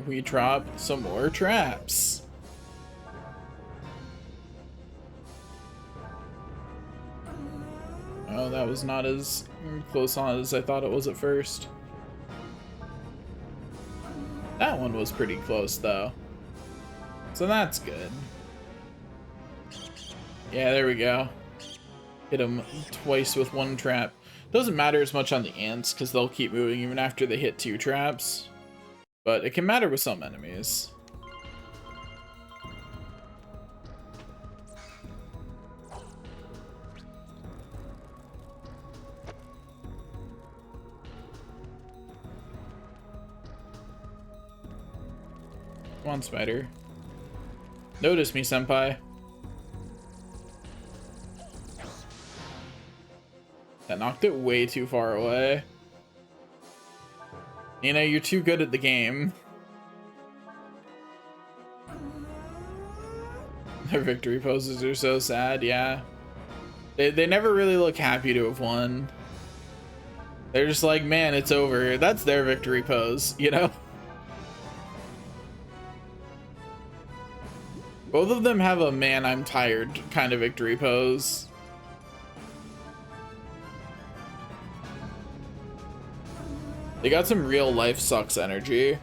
we drop some more traps. Oh, that was not as close on as I thought it was at first. That one was pretty close, though. So that's good. Yeah, there we go. Hit him twice with one trap. Doesn't matter as much on the ants, because they'll keep moving even after they hit 2 traps. But it can matter with some enemies. Come on, spider. Notice me, senpai. That knocked it way too far away. You know, you're too good at the game. Their victory poses are so sad, yeah. They never really look happy to have won. They're just like, man, it's over. That's their victory pose, you know? Both of them have a man, I'm tired kind of victory pose. They got some real life sucks energy.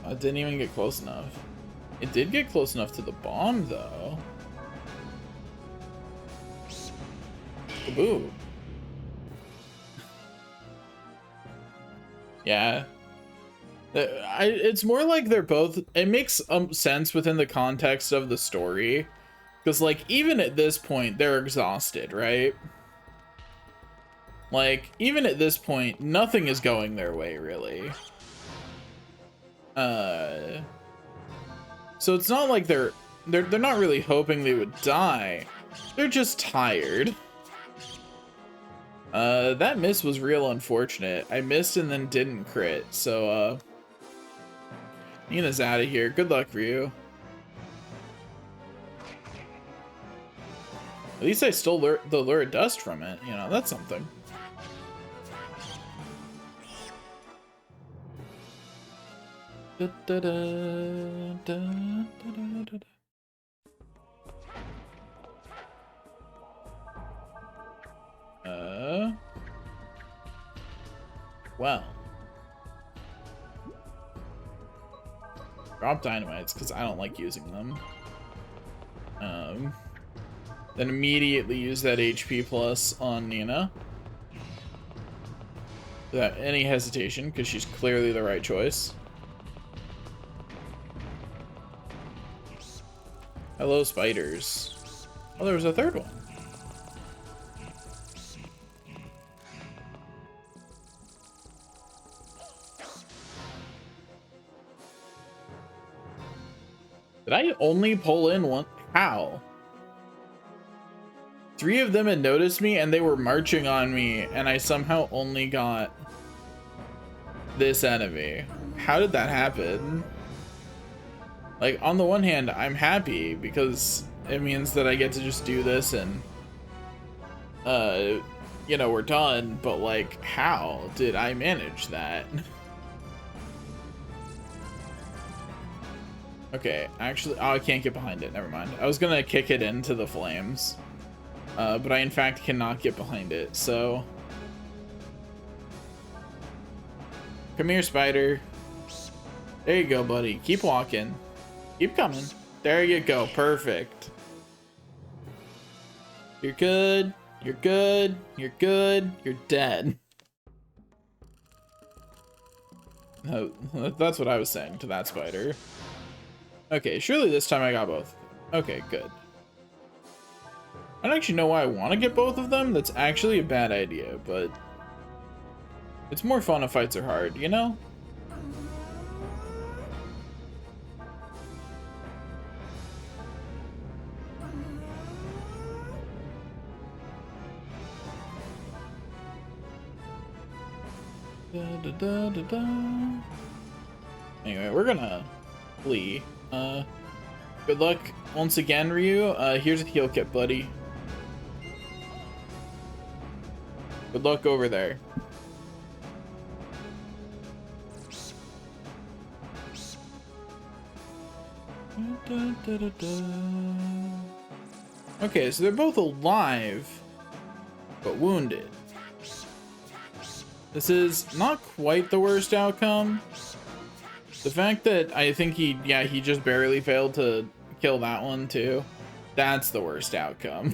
It didn't even get close enough. It did get close enough to the bomb, though. Kaboom. Yeah. It's more like they're both... It makes sense within the context of the story. Because, like, even at this point, they're exhausted, right? Like, even at this point, nothing is going their way, really. So it's not like they're not really hoping they would die. They're just tired. That miss was real unfortunate. I missed and then didn't crit, so Nina's out of here. Good luck, Ryu. At least I stole the Lure of Dust from it. You know, that's something. Da, da, da, da, da, da, da. Well. Drop dynamites, because I don't like using them. Then immediately use that HP plus on Nina. Without any hesitation, because she's clearly the right choice. Hello, spiders. Oh, there was a third one. Did I only pull in one? How? 3 of them had noticed me and they were marching on me, and I somehow only got this enemy. How did that happen? Like, on the one hand, I'm happy because it means that I get to just do this and, you know, we're done. But, like, how did I manage that? Okay, actually, oh, I can't get behind it. Never mind. I was gonna kick it into the flames, but I, in fact, cannot get behind it, so... Come here, spider. There you go, buddy. Keep walking. Keep coming. There you go. Perfect. You're good. You're good. You're good. You're dead. No, that's what I was saying to that spider. Okay, surely this time I got both. Okay, good. I don't actually know why I want to get both of them. That's actually a bad idea, but it's more fun if fights are hard, you know? Da, da, da, da, da. Anyway, we're gonna flee. Good luck once again, Ryu. Here's a heal kit, buddy. Good luck over there. Da, da, da, da. Okay, so they're both alive, but wounded. This is not quite the worst outcome. The fact that I think he just barely failed to kill that one too. That's the worst outcome.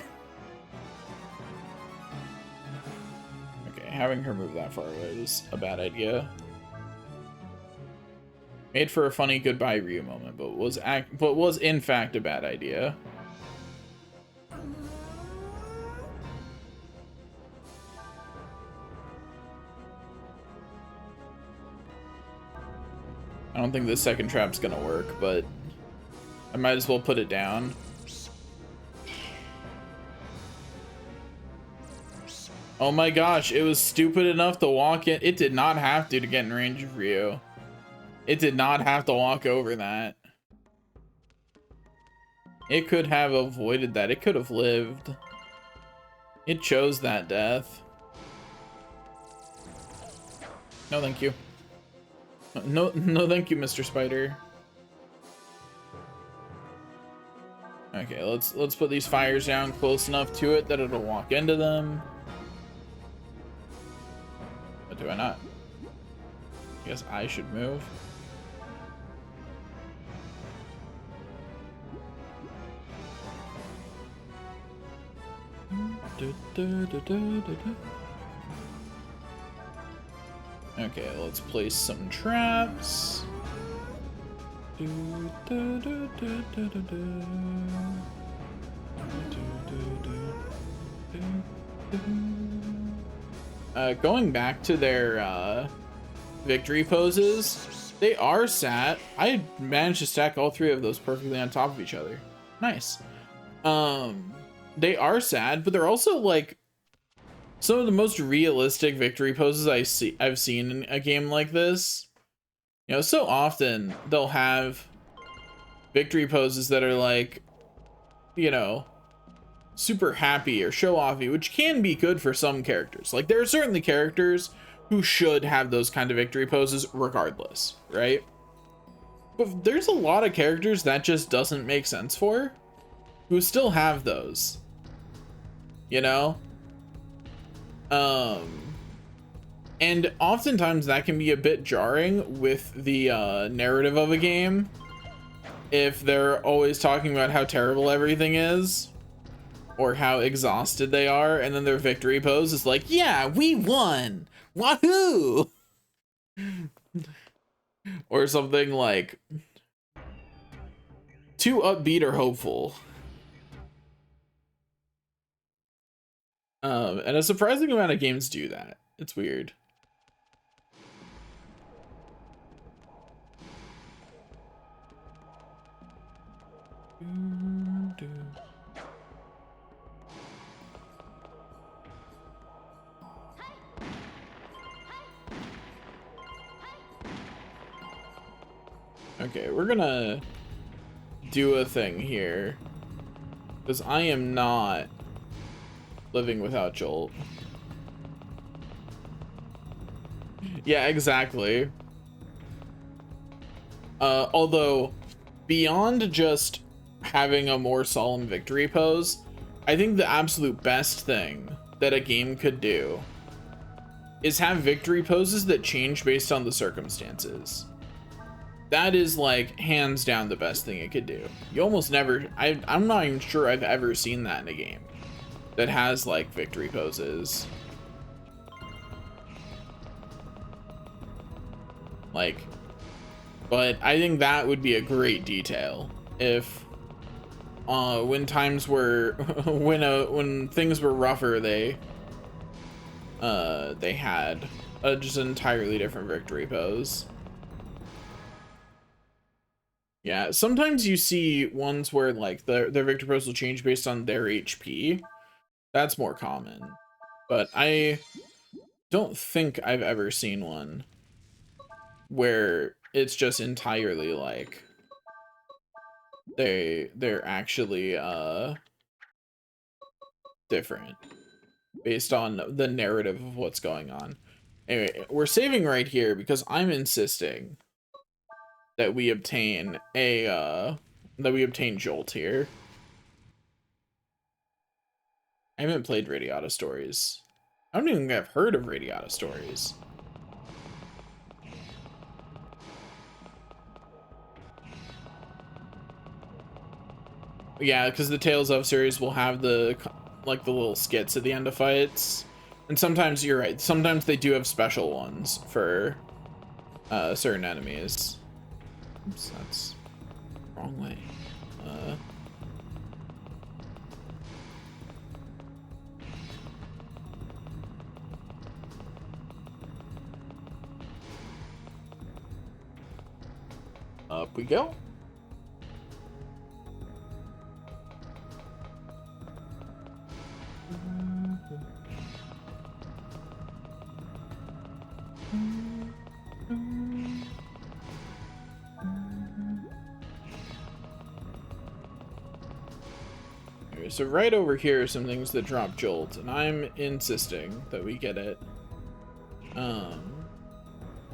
Okay, having her move that far away was a bad idea. Made for a funny goodbye Ryu moment, but was in fact a bad idea. I don't think this second trap's gonna work, but I might as well put it down. Oh my gosh, it was stupid enough to walk in. It did not have to get in range of Ryu. It did not have to walk over that. It could have avoided that. It could have lived. It chose that death. No, thank you. No, thank you, Mr. Spider. Okay, let's put these fires down close enough to it that it'll walk into them. But do I not? I guess I should move. Okay, let's place some traps. Going back to their victory poses, they are sat. I managed to stack all three of those perfectly on top of each other. Nice. They are sad, but they're also like some of the most realistic victory poses I've seen in a game like this. You know, so often they'll have victory poses that are like, you know, super happy or show offy, which can be good for some characters. Like there are certainly characters who should have those kind of victory poses regardless, right? But there's a lot of characters that just doesn't make sense for, who still have those, you know? And oftentimes that can be a bit jarring with the narrative of a game if they're always talking about how terrible everything is or how exhausted they are, and then their victory pose is like, yeah, we won, wahoo, or something like too upbeat or hopeful. And a surprising amount of games do that. It's weird. Okay, we're gonna do a thing here, because I am not living without Jolt. Yeah, exactly. Although, beyond just having a more solemn victory pose, I think the absolute best thing that a game could do is have victory poses that change based on the circumstances. That is like hands down the best thing it could do. You almost never, I'm not even sure I've ever seen that in a game that has like victory poses. Like, but I think that would be a great detail if when times were when things were rougher, they had just an entirely different victory pose. Yeah, sometimes you see ones where like their victory pose will change based on their HP. That's more common, but I don't think I've ever seen one where it's just entirely like they're actually different based on the narrative of what's going on. Anyway, we're saving right here because I'm insisting that we obtain Jolt here. I haven't played Radiata Stories. I don't even think I've heard of Radiata Stories. Yeah, because the Tales of series will have the like the little skits at the end of fights, and sometimes you're right. Sometimes they do have special ones for certain enemies. Oops, that's wrong way. Up we go. Okay, so right over here are some things that drop Jolt, and I'm insisting that we get it.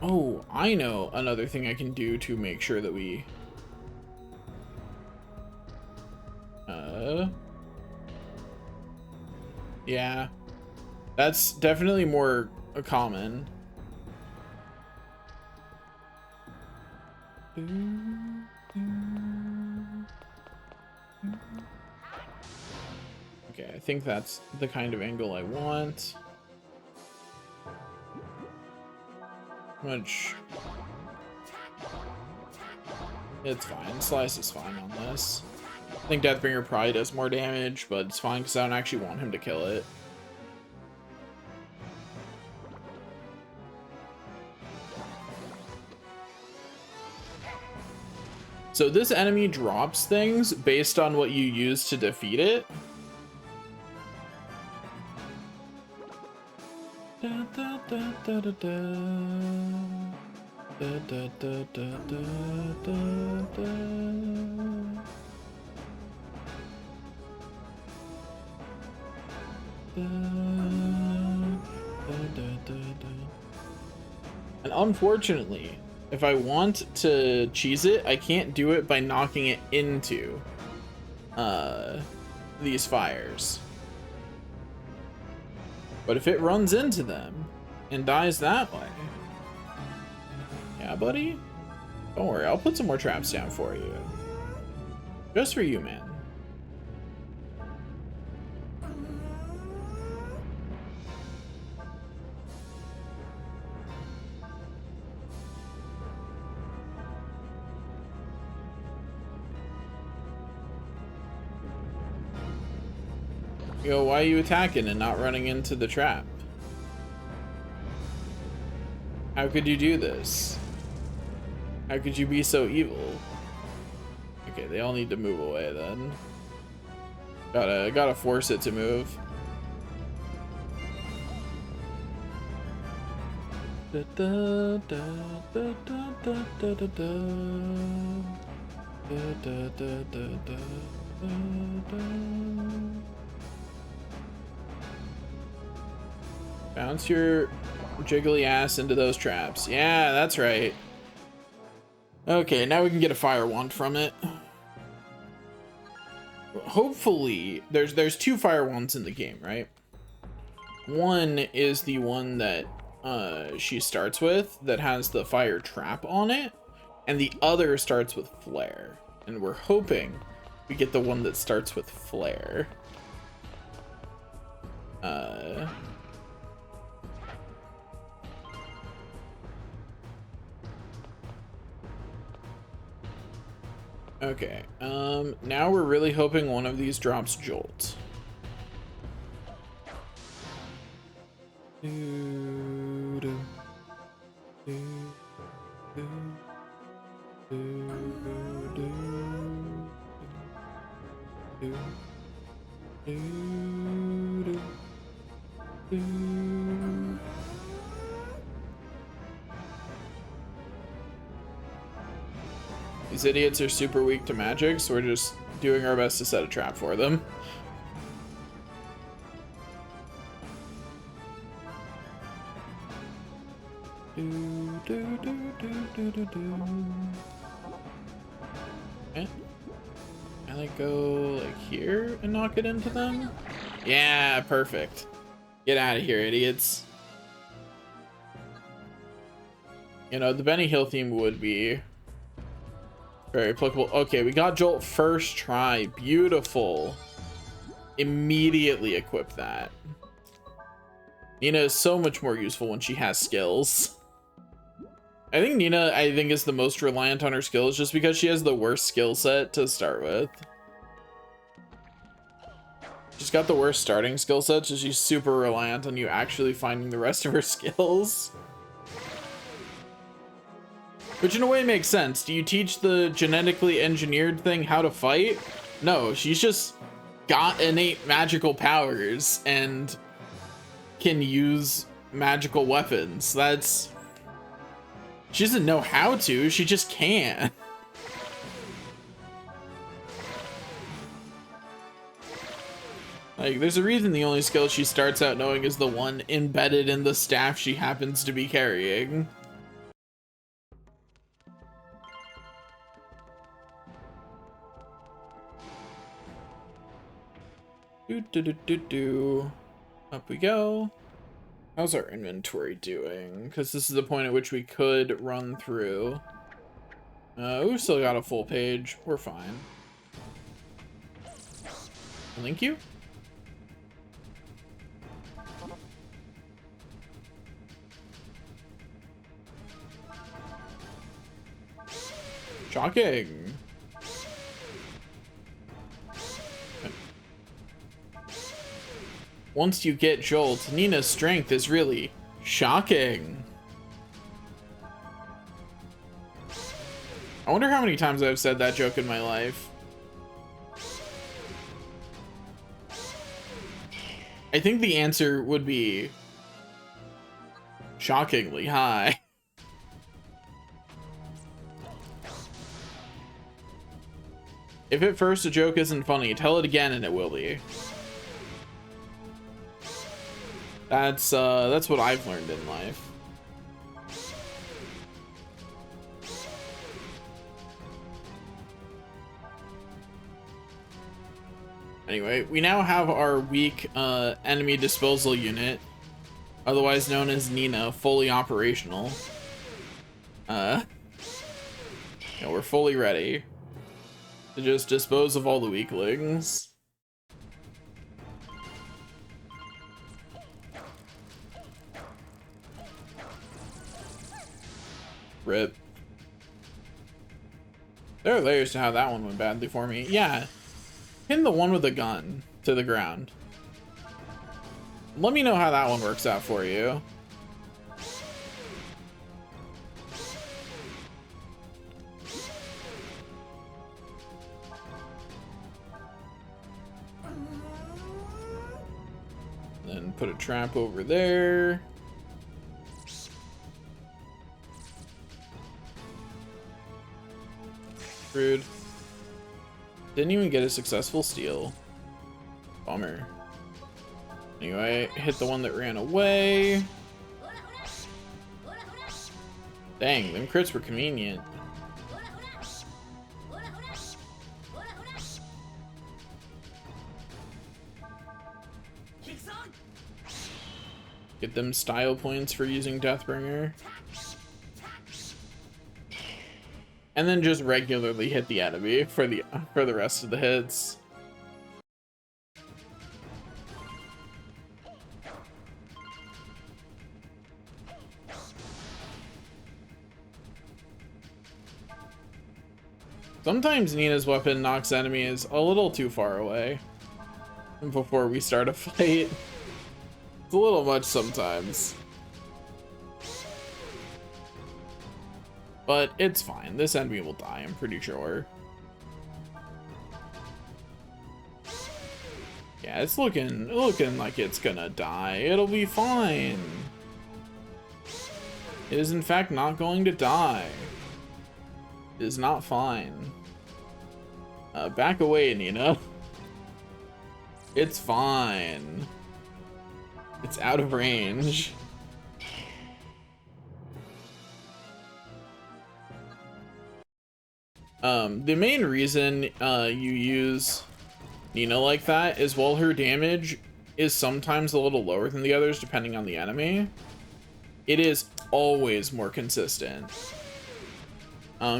Oh, I know another thing I can do to make sure that we Yeah. That's definitely more common. Okay, I think that's the kind of angle I want. Which... it's fine. Slice is fine on this. I think Deathbringer probably does more damage, but it's fine because I don't actually want him to kill it. So this enemy drops things based on what you use to defeat it. Da, da, da, da, da, da. Da, da, da, da, da, da. And unfortunately, if I want to cheese it, I can't do it by knocking it into these fires. But if it runs into them and dies that way, yeah, buddy, don't worry, I'll put some more traps down for you. Just for you, man. Yo, why are you attacking and not running into the trap? How could you do this? How could you be so evil? Okay, they all need to move away then. Gotta force it to move. Da, da, da, da, da, da, da, da. Da, da, da, da, da, da. Bounce your jiggly ass into those traps. Yeah, that's right. Okay, now we can get a fire wand from it. Hopefully, there's two fire wands in the game, right? One is the one that she starts with that has the fire trap on it, and the other starts with flare. And we're hoping we get the one that starts with flare. Okay, now we're really hoping one of these drops Jolt. These idiots are super weak to magic, so we're just doing our best to set a trap for them. Okay. Can I go like here and knock it into them? Yeah, perfect. Get out of here, idiots. You know, the Benny Hill theme would be very applicable. Okay, we got Jolt first try. Beautiful. Immediately equip that. Nina is so much more useful when she has skills. I think Nina, is the most reliant on her skills just because she has the worst skill set to start with. She's got the worst starting skill set, so she's super reliant on you actually finding the rest of her skills. Which in a way makes sense. Do you teach the genetically engineered thing how to fight? No, she's just got innate magical powers and can use magical weapons. That's... she doesn't know how to, she just can. Like, there's a reason the only skill she starts out knowing is the one embedded in the staff she happens to be carrying. Up we go. How's our inventory doing? Because this is the point at which we could run through. We've still got a full page. We're fine. Thank you. Shocking. Once you get Jolt, Nina's strength is really shocking. I wonder how many times I've said that joke in my life. I think the answer would be shockingly high. If at first a joke isn't funny, tell it again and it will be. That's what I've learned in life. Anyway, we now have our weak enemy disposal unit, otherwise known as Nina, fully operational. Yeah, we're fully ready to just dispose of all the weaklings. Rip. There are layers to how that one went badly for me. Yeah. Pin the one with a gun to the ground. Let me know how that one works out for you. Then put a trap over there. Rude. Didn't even get a successful steal. Bummer. Anyway, hit the one that ran away. Dang, them crits were convenient. Get them style points for using Deathbringer. And then just regularly hit the enemy for the rest of the hits. Sometimes Nina's weapon knocks enemies a little too far away before we start a fight. It's a little much sometimes. But it's fine. This enemy will die, I'm pretty sure. Yeah, it's looking like it's gonna die. It'll be fine. It is in fact not going to die. It is not fine. Back away, Nina. It's fine. It's out of range. The main reason you use Nina like that is while her damage is sometimes a little lower than the others depending on the enemy, it is always more consistent.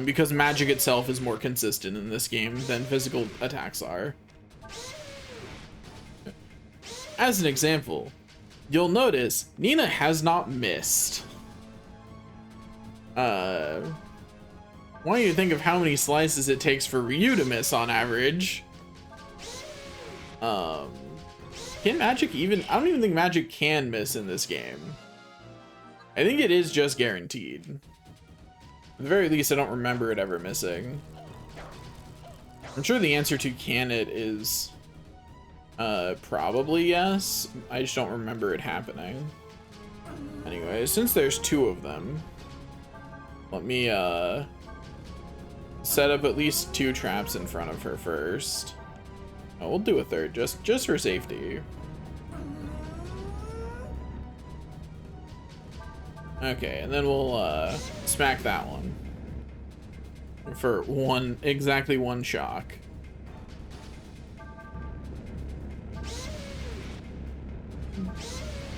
Because magic itself is more consistent in this game than physical attacks are. As an example, you'll notice Nina has not missed. Why don't you think of how many slices it takes for Ryu to miss on average? Can magic even... I don't even think magic can miss in this game. I think it is just guaranteed. At the very least, I don't remember it ever missing. I'm sure the answer to can it is... probably yes. I just don't remember it happening. Anyway, since there's two of them, let me, set up at least 2 traps in front of her first. Oh, we'll do a third, just for safety. Okay, and then we'll smack that one for exactly one shock.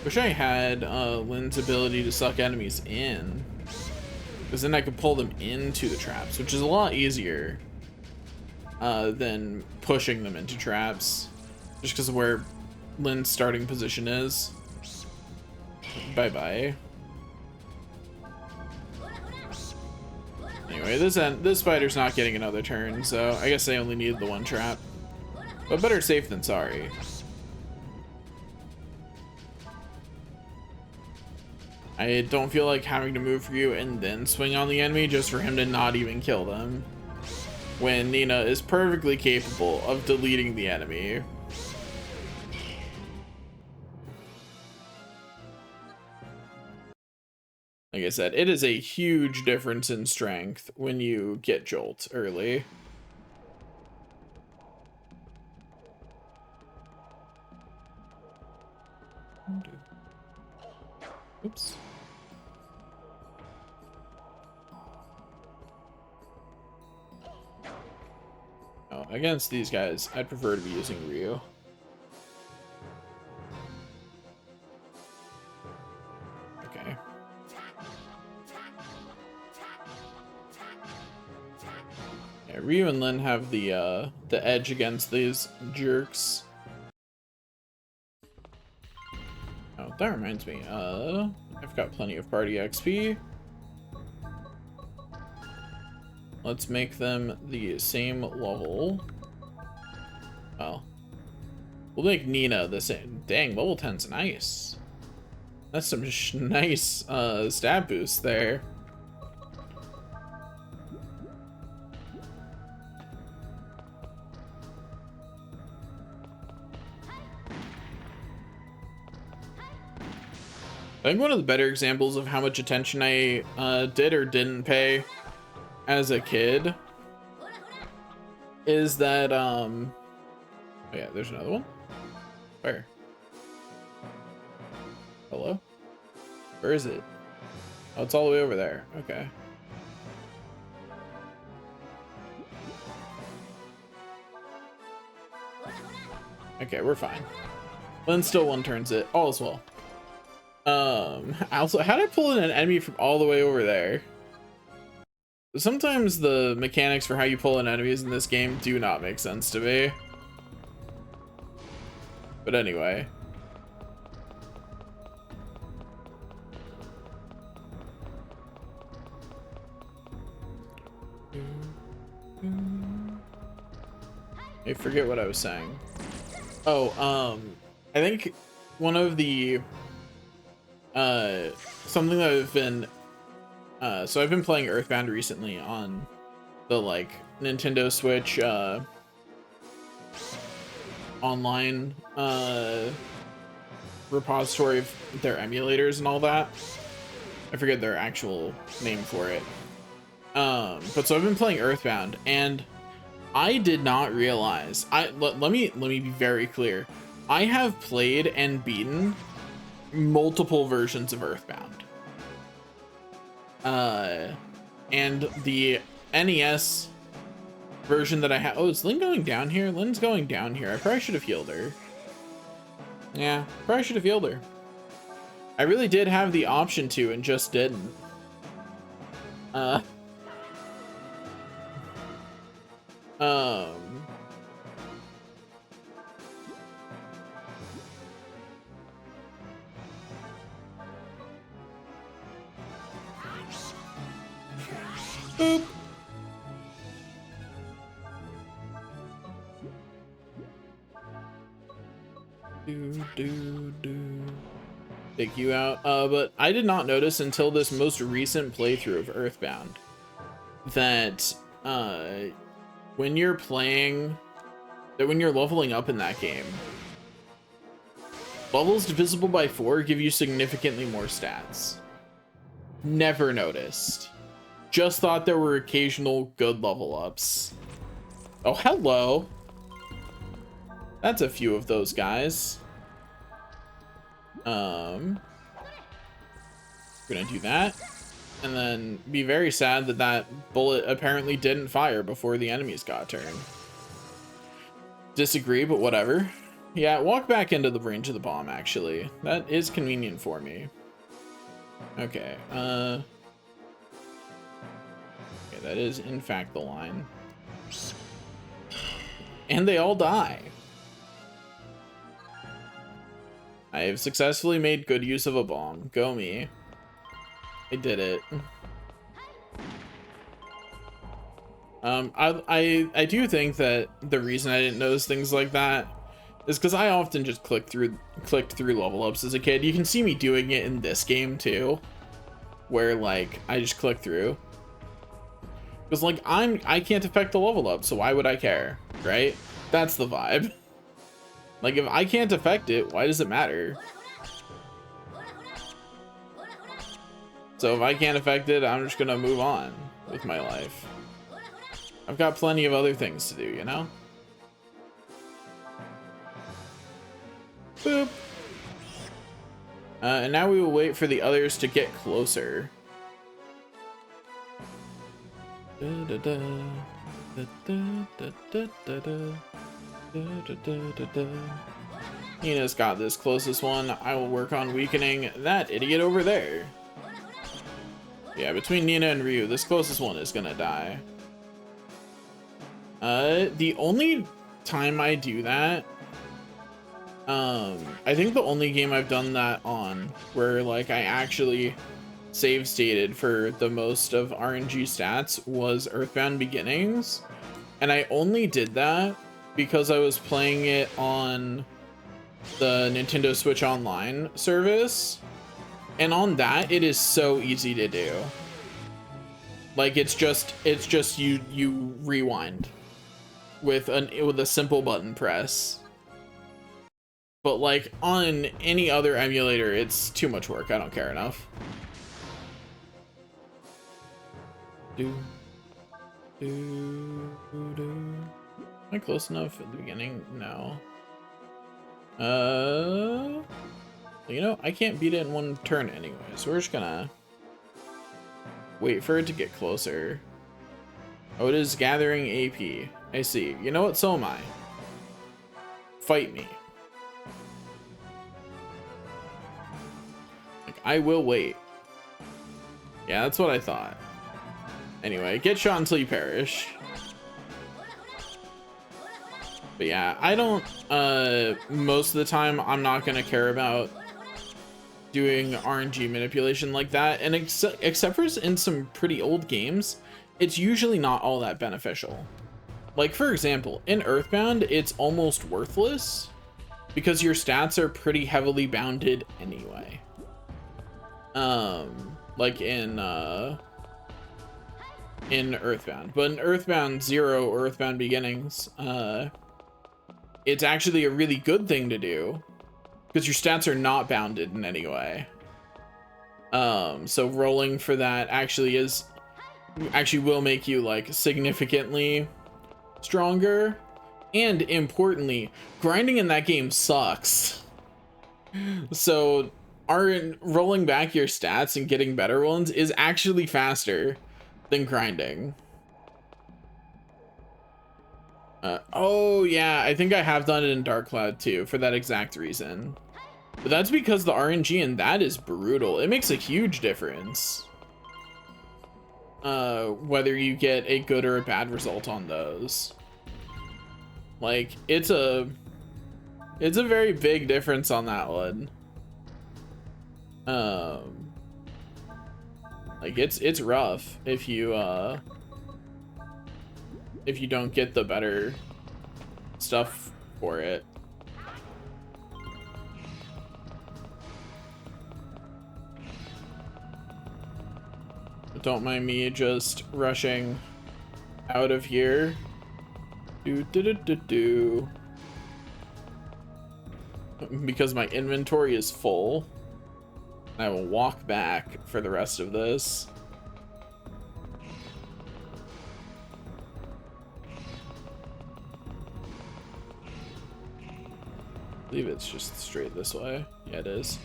Wish I had Lynn's ability to suck enemies in, because then I could pull them into the traps, which is a lot easier than pushing them into traps, just because of where Lynn's starting position is. Bye-bye. Anyway, this spider's not getting another turn, so I guess I only needed the one trap. But better safe than sorry. I don't feel like having to move for you and then swing on the enemy just for him to not even kill them, when Nina is perfectly capable of deleting the enemy. Like I said, it is a huge difference in strength when you get Jolt early. Oops. Oh, against these guys, I'd prefer to be using Ryu. Okay. Yeah, Ryu and Lin have the edge against these jerks. Oh, that reminds me. I've got plenty of party XP. Let's make them the same level. Well, we'll make Nina the same. Dang, level 10's nice. That's some nice stab boost there. I think one of the better examples of how much attention I did or didn't pay as a kid is that oh yeah, there's another one. Where? Hello? Where is it? Oh, it's all the way over there. Okay. Okay, we're fine. Lynn still one turns it. All is well. Also, how did I pull in an enemy from all the way over there? Sometimes the mechanics for how you pull in enemies in this game do not make sense to me. But anyway. I forget what I was saying. Oh, I think one of the something that I've been so I've been playing Earthbound recently on the like Nintendo Switch online repository of their emulators and all that. I forget their actual name for it. But so I've been playing Earthbound, and I did not realize. Let me be very clear. I have played and beaten multiple versions of Earthbound. And the NES version that I have. Oh, is Lynn going down here? Lynn's going down here. I probably should have healed her. Yeah, probably should have healed her. I really did have the option to and just didn't. Boop. Take you out. But I did not notice until this most recent playthrough of Earthbound that when you're playing, that when you're leveling up in that game, levels divisible by 4 give you significantly more stats. Never noticed. Just thought there were occasional good level ups. Oh, hello. That's a few of those guys. We're gonna do that, and then be very sad that that bullet apparently didn't fire before the enemies got turned. Disagree, but whatever. Yeah, walk back into the range of the bomb, actually. That is convenient for me. Okay, okay, that is in fact the line. And they all die. I have successfully made good use of a bomb. Go me. I did it. I do think that the reason I didn't notice things like that is because I often just clicked through level ups as a kid. You can see me doing it in this game too, where like I just click through. Because like I can't affect the level up, so why would I care, right? That's the vibe. Like if I can't affect it, why does it matter? So if I can't affect it, I'm just gonna move on with my life. I've got plenty of other things to do, you know? Boop. And now we will wait for the others to get closer. Nina's got this closest one. I will work on weakening that idiot over there. Yeah, between Nina and Ryu, this closest one is gonna die. The only time I do that, I think the only game I've done that on where like I actually save stated for the most of RNG stats was Earthbound Beginnings, and I only did that because I was playing it on the Nintendo Switch Online service, and on that it is so easy to do. Like it's just you rewind with a simple button press. But like on any other emulator, it's too much work. I don't care enough. Am I close enough at the beginning? No. You know, I can't beat it in one turn anyway, so we're just gonna wait for it to get closer. Oh, it is gathering AP. I see. You know what? So am I. Fight me. Like, I will wait. Yeah, that's what I thought. Anyway, get shot until you perish. But yeah, I don't, most of the time, I'm not gonna care about doing RNG manipulation like that. And except for in some pretty old games, it's usually not all that beneficial. Like, for example, in Earthbound, it's almost worthless because your stats are pretty heavily bounded anyway. Like in Earthbound. But in Earthbound 0 or Earthbound Beginnings, it's actually a really good thing to do because your stats are not bounded in any way. So rolling for that actually will make you like significantly stronger. And importantly, grinding in that game sucks. So rolling back your stats and getting better ones is actually faster than grinding. Oh yeah, I think I have done it in Dark Cloud too for that exact reason. But that's because the RNG in that is brutal. It makes a huge difference. Whether you get a good or a bad result on those. Like, it's a very big difference on that one. Like it's rough if you don't get the better stuff for it. But don't mind me just rushing out of here. Because my inventory is full. I will walk back for the rest of this. I believe it's just straight this way. Yeah, it is.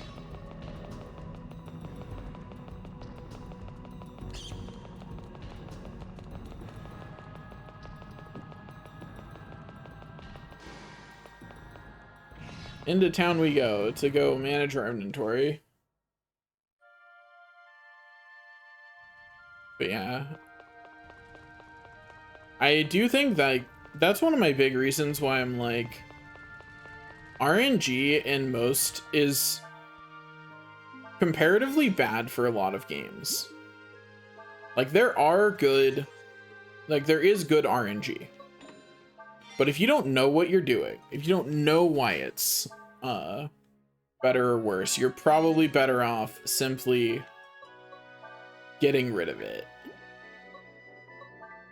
into town we go to go manage our inventory. But yeah, I do think that that's one of my big reasons why I'm like, RNG in most is comparatively bad for a lot of games. Like there is good RNG. But if you don't know what you're doing, if you don't know why it's better or worse, you're probably better off simply getting rid of it.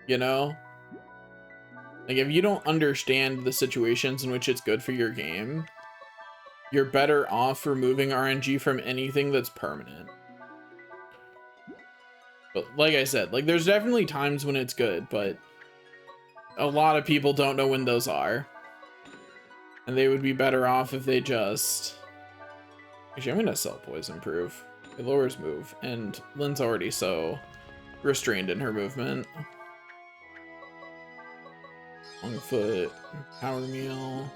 You know? Like if you don't understand the situations in which it's good for your game, you're better off removing RNG from anything that's permanent. But like I said, like there's definitely times when it's good, but a lot of people don't know when those are. And they would be better off if they just... Actually, I'm gonna sell Poison Proof. It lowers move, and Lynn's already so restrained in her movement. Longfoot, Power Meal.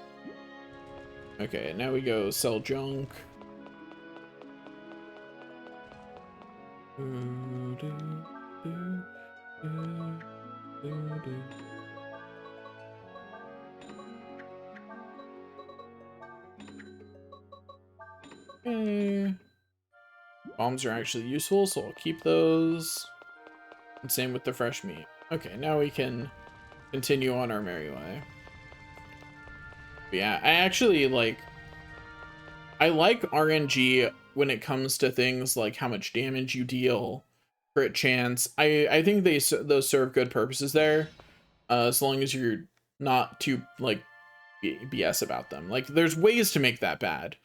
Okay, now we go sell junk. Okay. Bombs are actually useful, so I'll keep those. And same with the fresh meat. Okay, now we can continue on our merry way. But yeah, I like RNG when it comes to things like how much damage you deal, crit chance. I think those serve good purposes there, as long as you're not too like BS about them. Like there's ways to make that bad,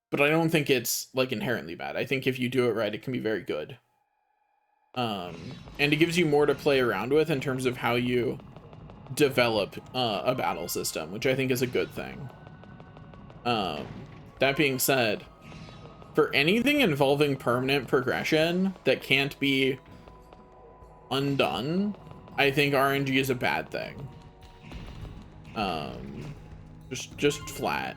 but I don't think it's like inherently bad. I think if you do it right, it can be very good. And it gives you more to play around with in terms of how you develop a battle system, which I think is a good thing. That being said, for anything involving permanent progression that can't be undone, I think RNG is a bad thing. Just flat.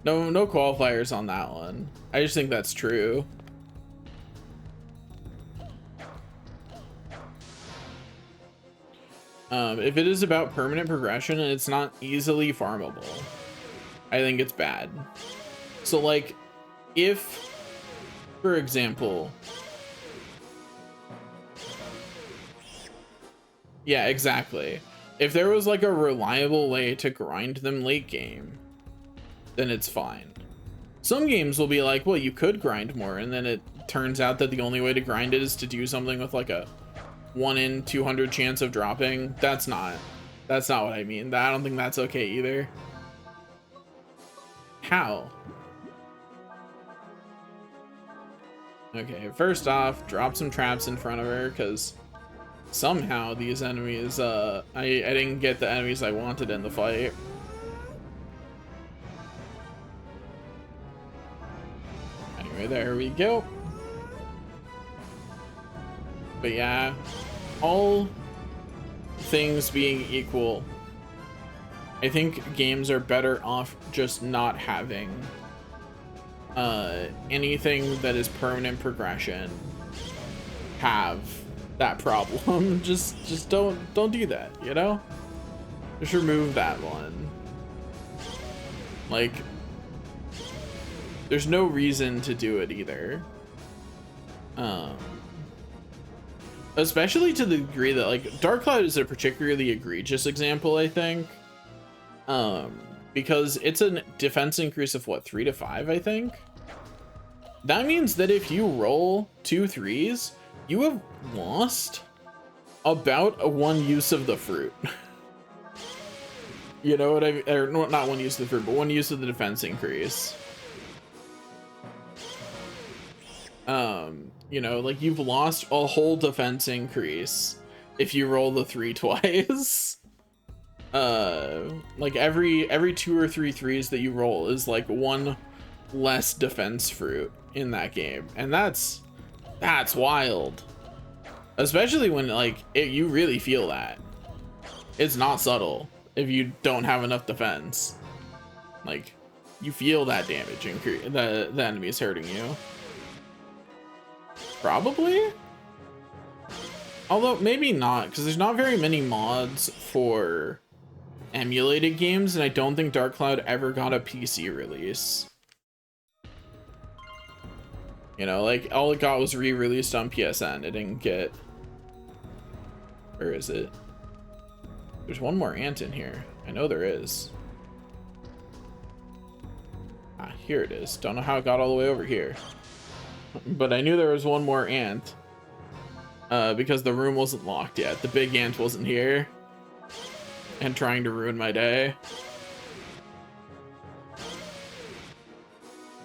No qualifiers on that one. I just think that's true. If it is about permanent progression and it's not easily farmable, I think it's bad. So like, if, for example, yeah, exactly. If there was like a reliable way to grind them late game, then it's fine. Some games will be like, well, you could grind more, and then it turns out that the only way to grind it is to do something with like a 1 in 200 chance of dropping. That's not what I mean. I don't think that's okay either. How? Okay, first off, drop some traps in front of her, because somehow these enemies, I didn't get the enemies I wanted in the fight. Anyway, there we go. But yeah, all things being equal, I think games are better off just not having anything that is permanent progression have that problem. just don't do that, you know? Just remove that one. Like, there's no reason to do it either. Especially to the degree that like Dark Cloud is a particularly egregious example, I think. Because it's a defense increase of what, 3 to 5, I think. That means that if you roll 2 3s, you have lost about a 1 use of the fruit. You know what I mean? Or not 1 use of the fruit, but 1 use of the defense increase. You know, like you've lost a whole defense increase if you roll the 3 twice. Like every 2 or 3 3s that you roll is like 1 less defense fruit in that game, and that's wild. Especially when like you really feel that. It's not subtle if you don't have enough defense. Like You feel that damage the enemy is hurting you. Probably? Although maybe not, because there's not very many mods for emulated games, and I don't think Dark Cloud ever got a PC release. You know, like, all it got was re-released on PSN. It didn't get... Where is it? There's one more ant in here. I know there is. Ah, here it is. Don't know how it got all the way over here. But I knew there was one more ant. Because the room wasn't locked yet. The big ant wasn't here. And trying to ruin my day.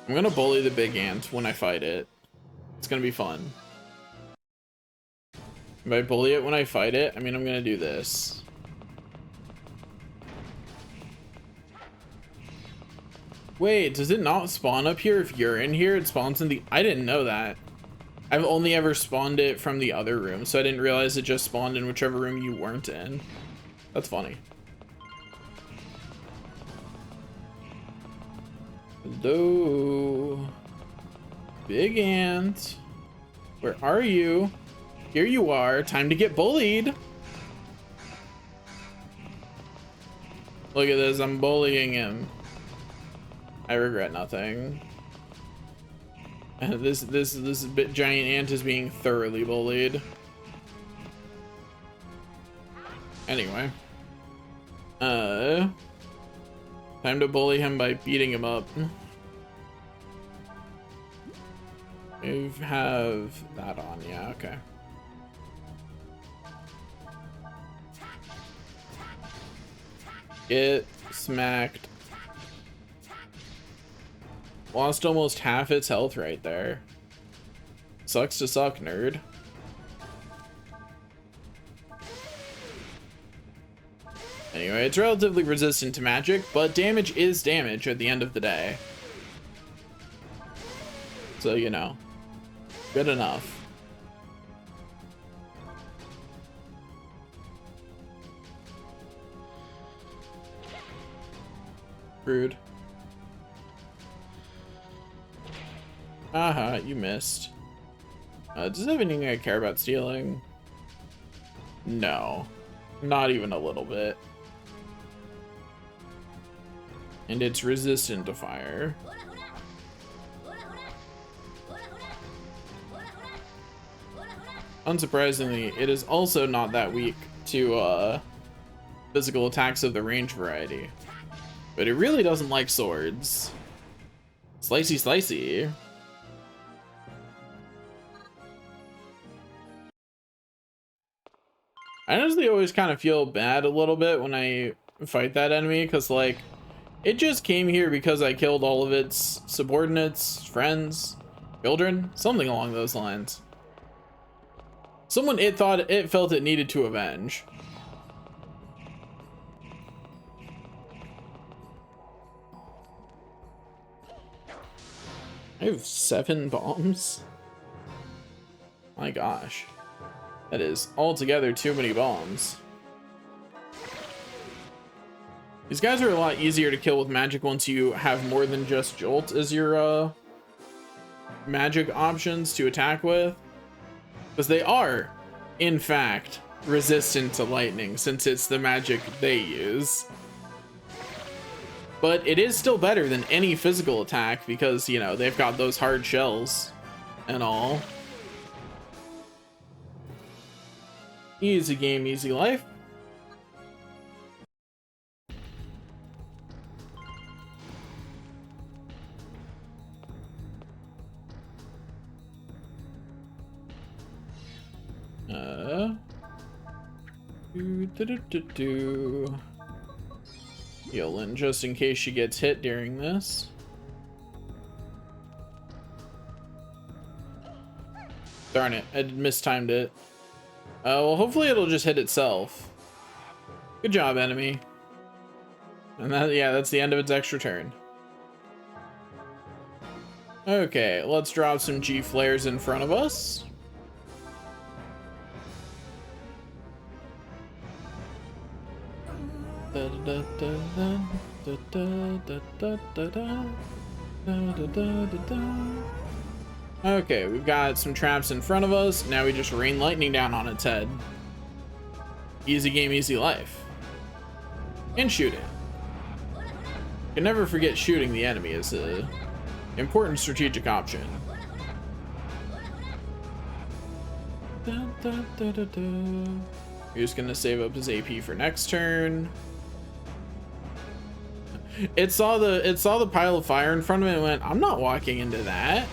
I'm gonna bully the big ant when I fight it. It's gonna be fun. If I bully it when I fight it, I mean, I'm gonna do this. Wait, does it not spawn up here if you're in here? It spawns in the... I didn't know that. I've only ever spawned it from the other room, so I didn't realize it just spawned in whichever room you weren't in. That's funny. Hello. Big ant. Where are you? Here you are. Time to get bullied. Look at this. I'm bullying him. I regret nothing. This big giant ant is being thoroughly bullied. Anyway. Time to bully him by beating him up. We have that on, yeah, okay. Get smacked. Lost almost half its health right there. Sucks to suck, nerd. Anyway, it's relatively resistant to magic, but damage is damage at the end of the day. So, you know, good enough. Rude. Aha, you missed. Does it have anything I care about stealing? No, not even a little bit. And it's resistant to fire. Unsurprisingly, it is also not that weak to physical attacks of the range variety. But it really doesn't like swords. Slicey slicey. I honestly always kind of feel bad a little bit when I fight that enemy, because like it just came here because I killed all of its subordinates, friends, children, something along those lines. Someone it felt it needed to avenge. I have 7 bombs. My gosh. That is altogether too many bombs. These guys are a lot easier to kill with magic once you have more than just Jolt as your magic options to attack with. Because they are, in fact, resistant to lightning since it's the magic they use. But it is still better than any physical attack because, you know, they've got those hard shells and all. Easy game, easy life. Healing just in case she gets hit during this. Darn it, I mistimed it. Well, hopefully it'll just hit itself. Good job, enemy. And that, yeah, that's the end of its extra turn. Okay, let's drop some G flares in front of us. Okay, we've got some traps in front of us. Now we just rain lightning down on its head. Easy game, easy life. And shoot it. You can never forget shooting the enemy is a important strategic option. You're just gonna save up his AP for next turn. It saw the pile of fire in front of it and went, I'm not walking into that.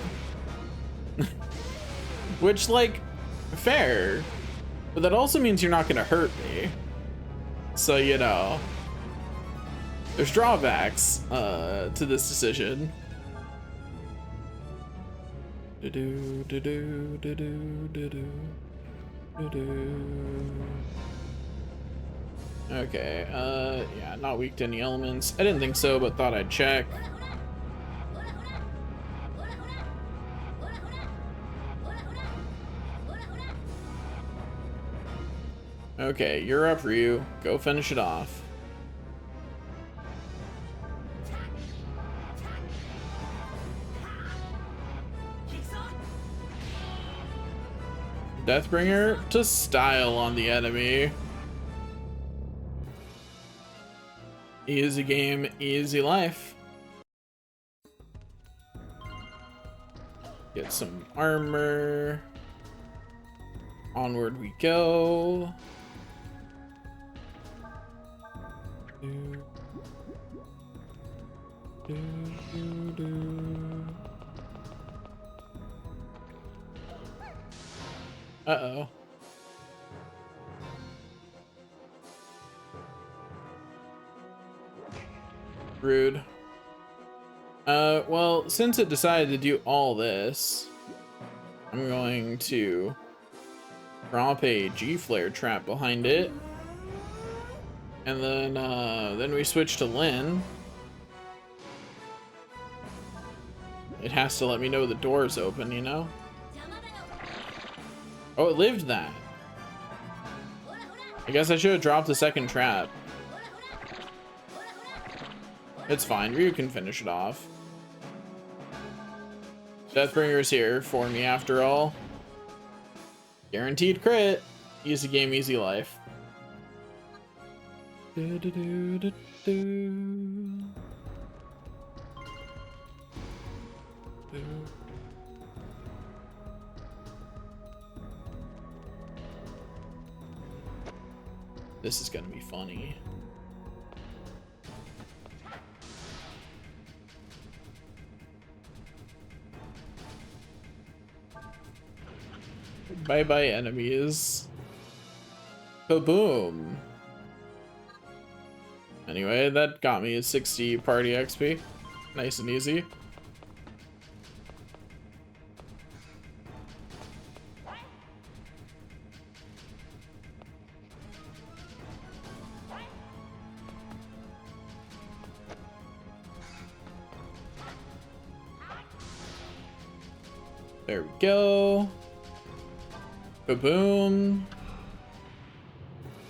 Which, like, fair. But that also means you're not gonna hurt me. So, you know, there's drawbacks to this decision. Okay, yeah, not weak to any elements. I didn't think so, but thought I'd check. Okay, you're up, Ryu. Go finish it off. Deathbringer to style on the enemy. Easy game, easy life. Get some armor. Onward we go. Uh-oh. Rude. Well, since it decided to do all this, I'm going to drop a G-Flare trap behind it. And then we switch to Lyn. It has to let me know the door's open, you know? Oh, it lived that. I guess I should have dropped the second trap. It's fine, Ryu can finish it off. Deathbringer's here for me after all. Guaranteed crit. Easy game, easy life. This is gonna be funny. Bye bye enemies. Kaboom. Anyway, that got me a 60 party XP. Nice and easy. There we go. Kaboom.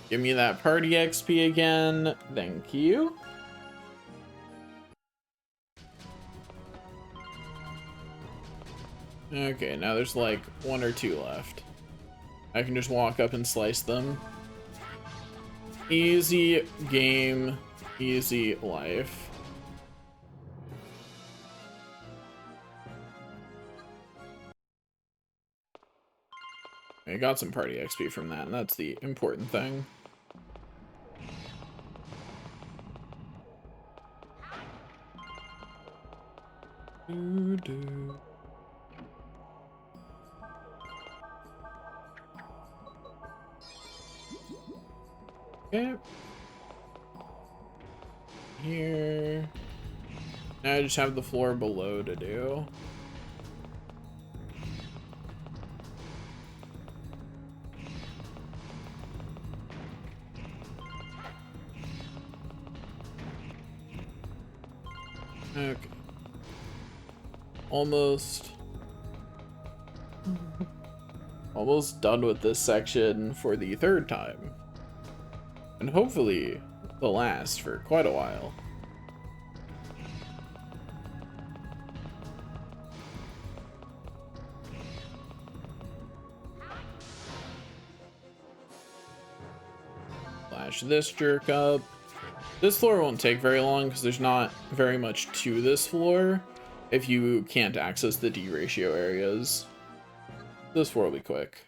Give me that party XP again. Thank you. Okay, now there's like 1 or 2 left. I can just walk up and slice them. Easy game, easy life. I got some party XP from that, and that's the important thing. Okay. Here. Now I just have the floor below to do. Okay. Almost done with this section for the 3rd time. And hopefully will last for quite a while. Flash this jerk up. This floor won't take very long because there's not very much to this floor if you can't access the D ratio areas. This floor will be quick.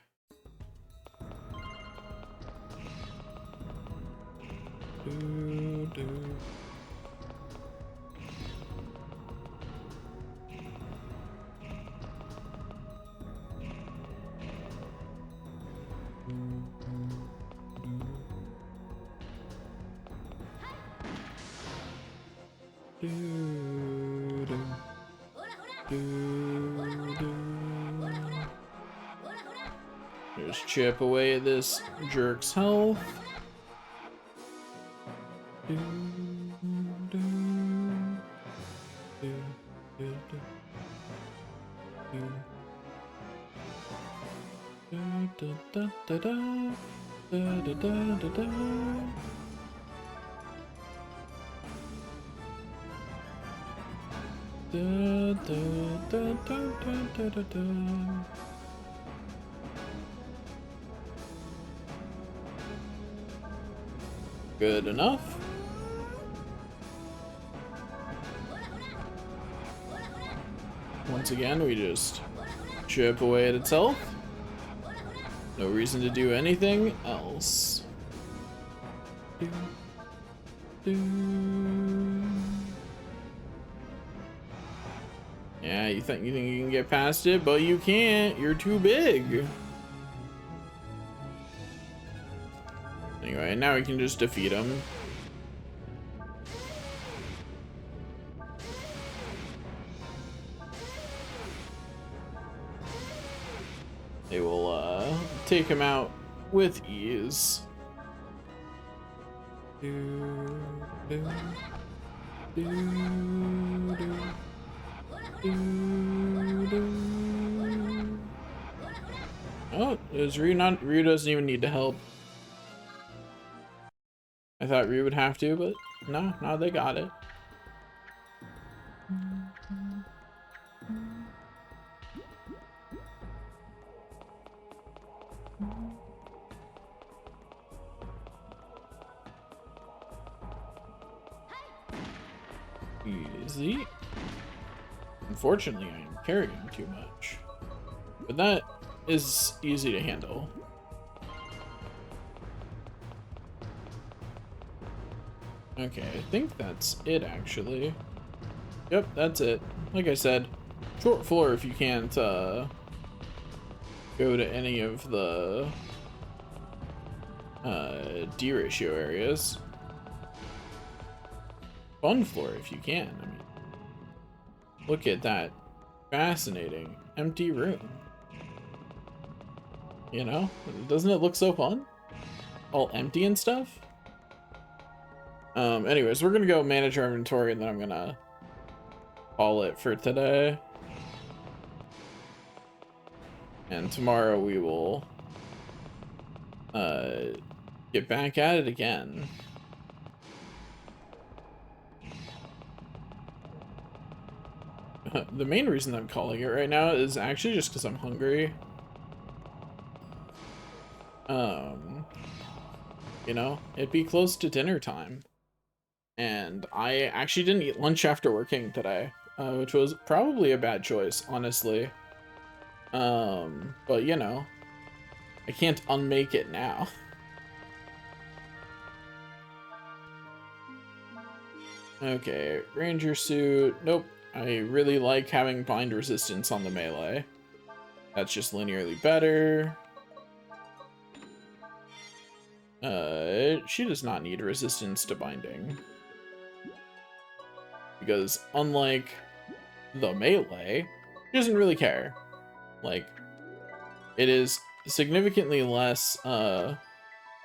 Just chip away at this jerk's health. Good enough. Once again, we just chip away at its health. No reason to do anything else. Yeah, you think you can get past it, but you can't. You're too big. Anyway, now we can just defeat him. They will take him out with ease. Oh, is Ryu not? Ryu doesn't even need to help. I thought Ryu would have to, but no, they got it. Easy. Unfortunately, I am carrying too much, but that is easy to handle. Okay, I think that's it, actually. Yep, that's it. Like I said, short floor if you can't go to any of the D ratio areas. Fun floor if you can. I mean, look at that fascinating empty room. You know, doesn't it look so fun? All empty and stuff. Anyways, we're gonna go manage our inventory and then I'm gonna call it for today. And tomorrow we will get back at it again. The main reason I'm calling it right now is actually just because I'm hungry. You know, it'd be close to dinner time. And I actually didn't eat lunch after working today, which was probably a bad choice, honestly. But you know, I can't unmake it now. Okay, ranger suit. Nope. I really like having bind resistance on the melee. That's just linearly better. She does not need resistance to binding. Because unlike the melee, she doesn't really care. Like, it is significantly less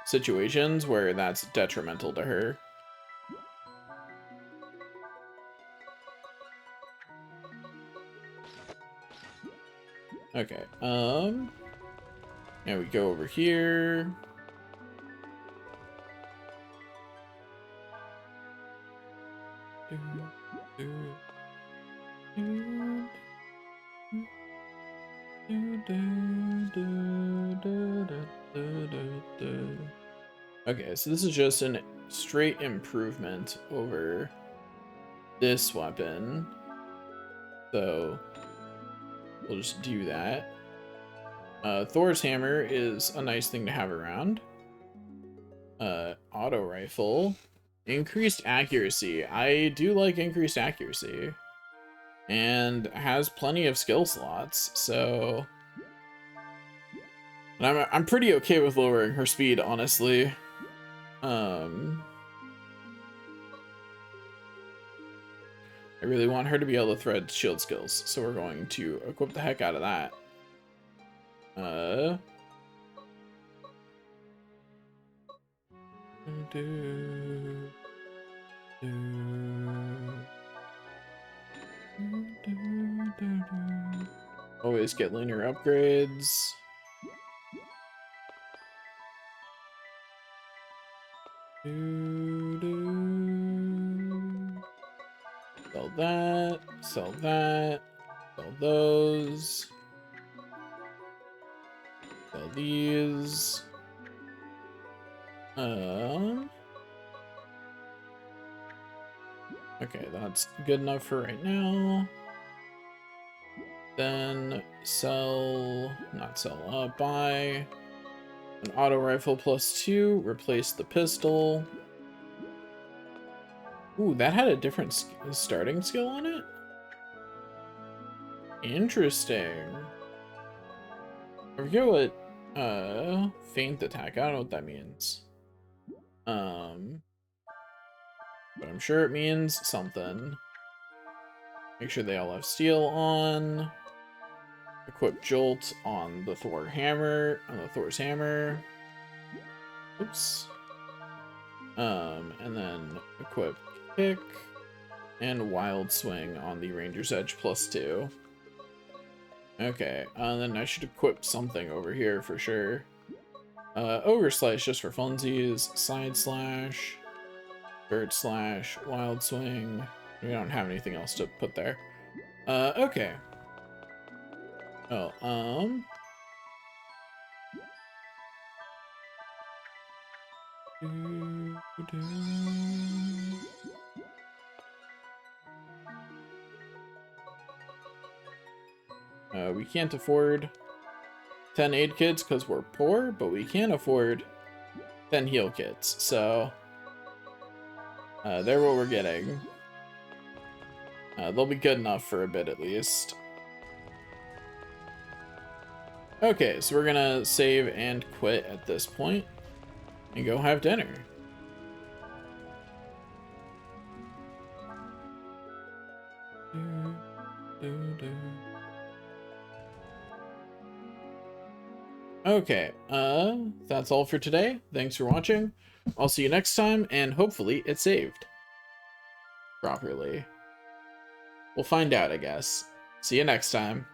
situations where that's detrimental to her. Okay, now we go over here. Okay, so this is just a straight improvement over this weapon. So we'll just do that. Thor's hammer is a nice thing to have around. Auto rifle. Increased accuracy. I do like increased accuracy. And has plenty of skill slots, so... And I'm pretty okay with lowering her speed, honestly. I really want her to be able to thread shield skills, so we're going to equip the heck out of that. Always get linear upgrades. Sell that, sell that, sell those, sell these. Okay, that's good enough for right now. Then buy an auto rifle +2, replace the pistol. Ooh, that had a different starting skill on it? Interesting. I forget what, feint attack, I don't know what that means. But I'm sure it means something. Make sure they all have steel on. Equip Jolt on the Thor's hammer. Oops. And then equip Kick and Wild Swing on the Ranger's Edge +2. Okay, and then I should equip something over here for sure. Ogre Slice just for funsies. Side Slash. Bird Slash. Wild Swing. We don't have anything else to put there. Okay. Oh, we can't afford 10 aid kits because we're poor, but we can afford 10 heal kits, so they're what we're getting. They'll be good enough for a bit at least. Okay, so we're gonna save and quit at this point and go have dinner. Okay, that's all for today. Thanks for watching. I'll see you next time, and hopefully it saved properly. We'll find out, I guess. See you next time.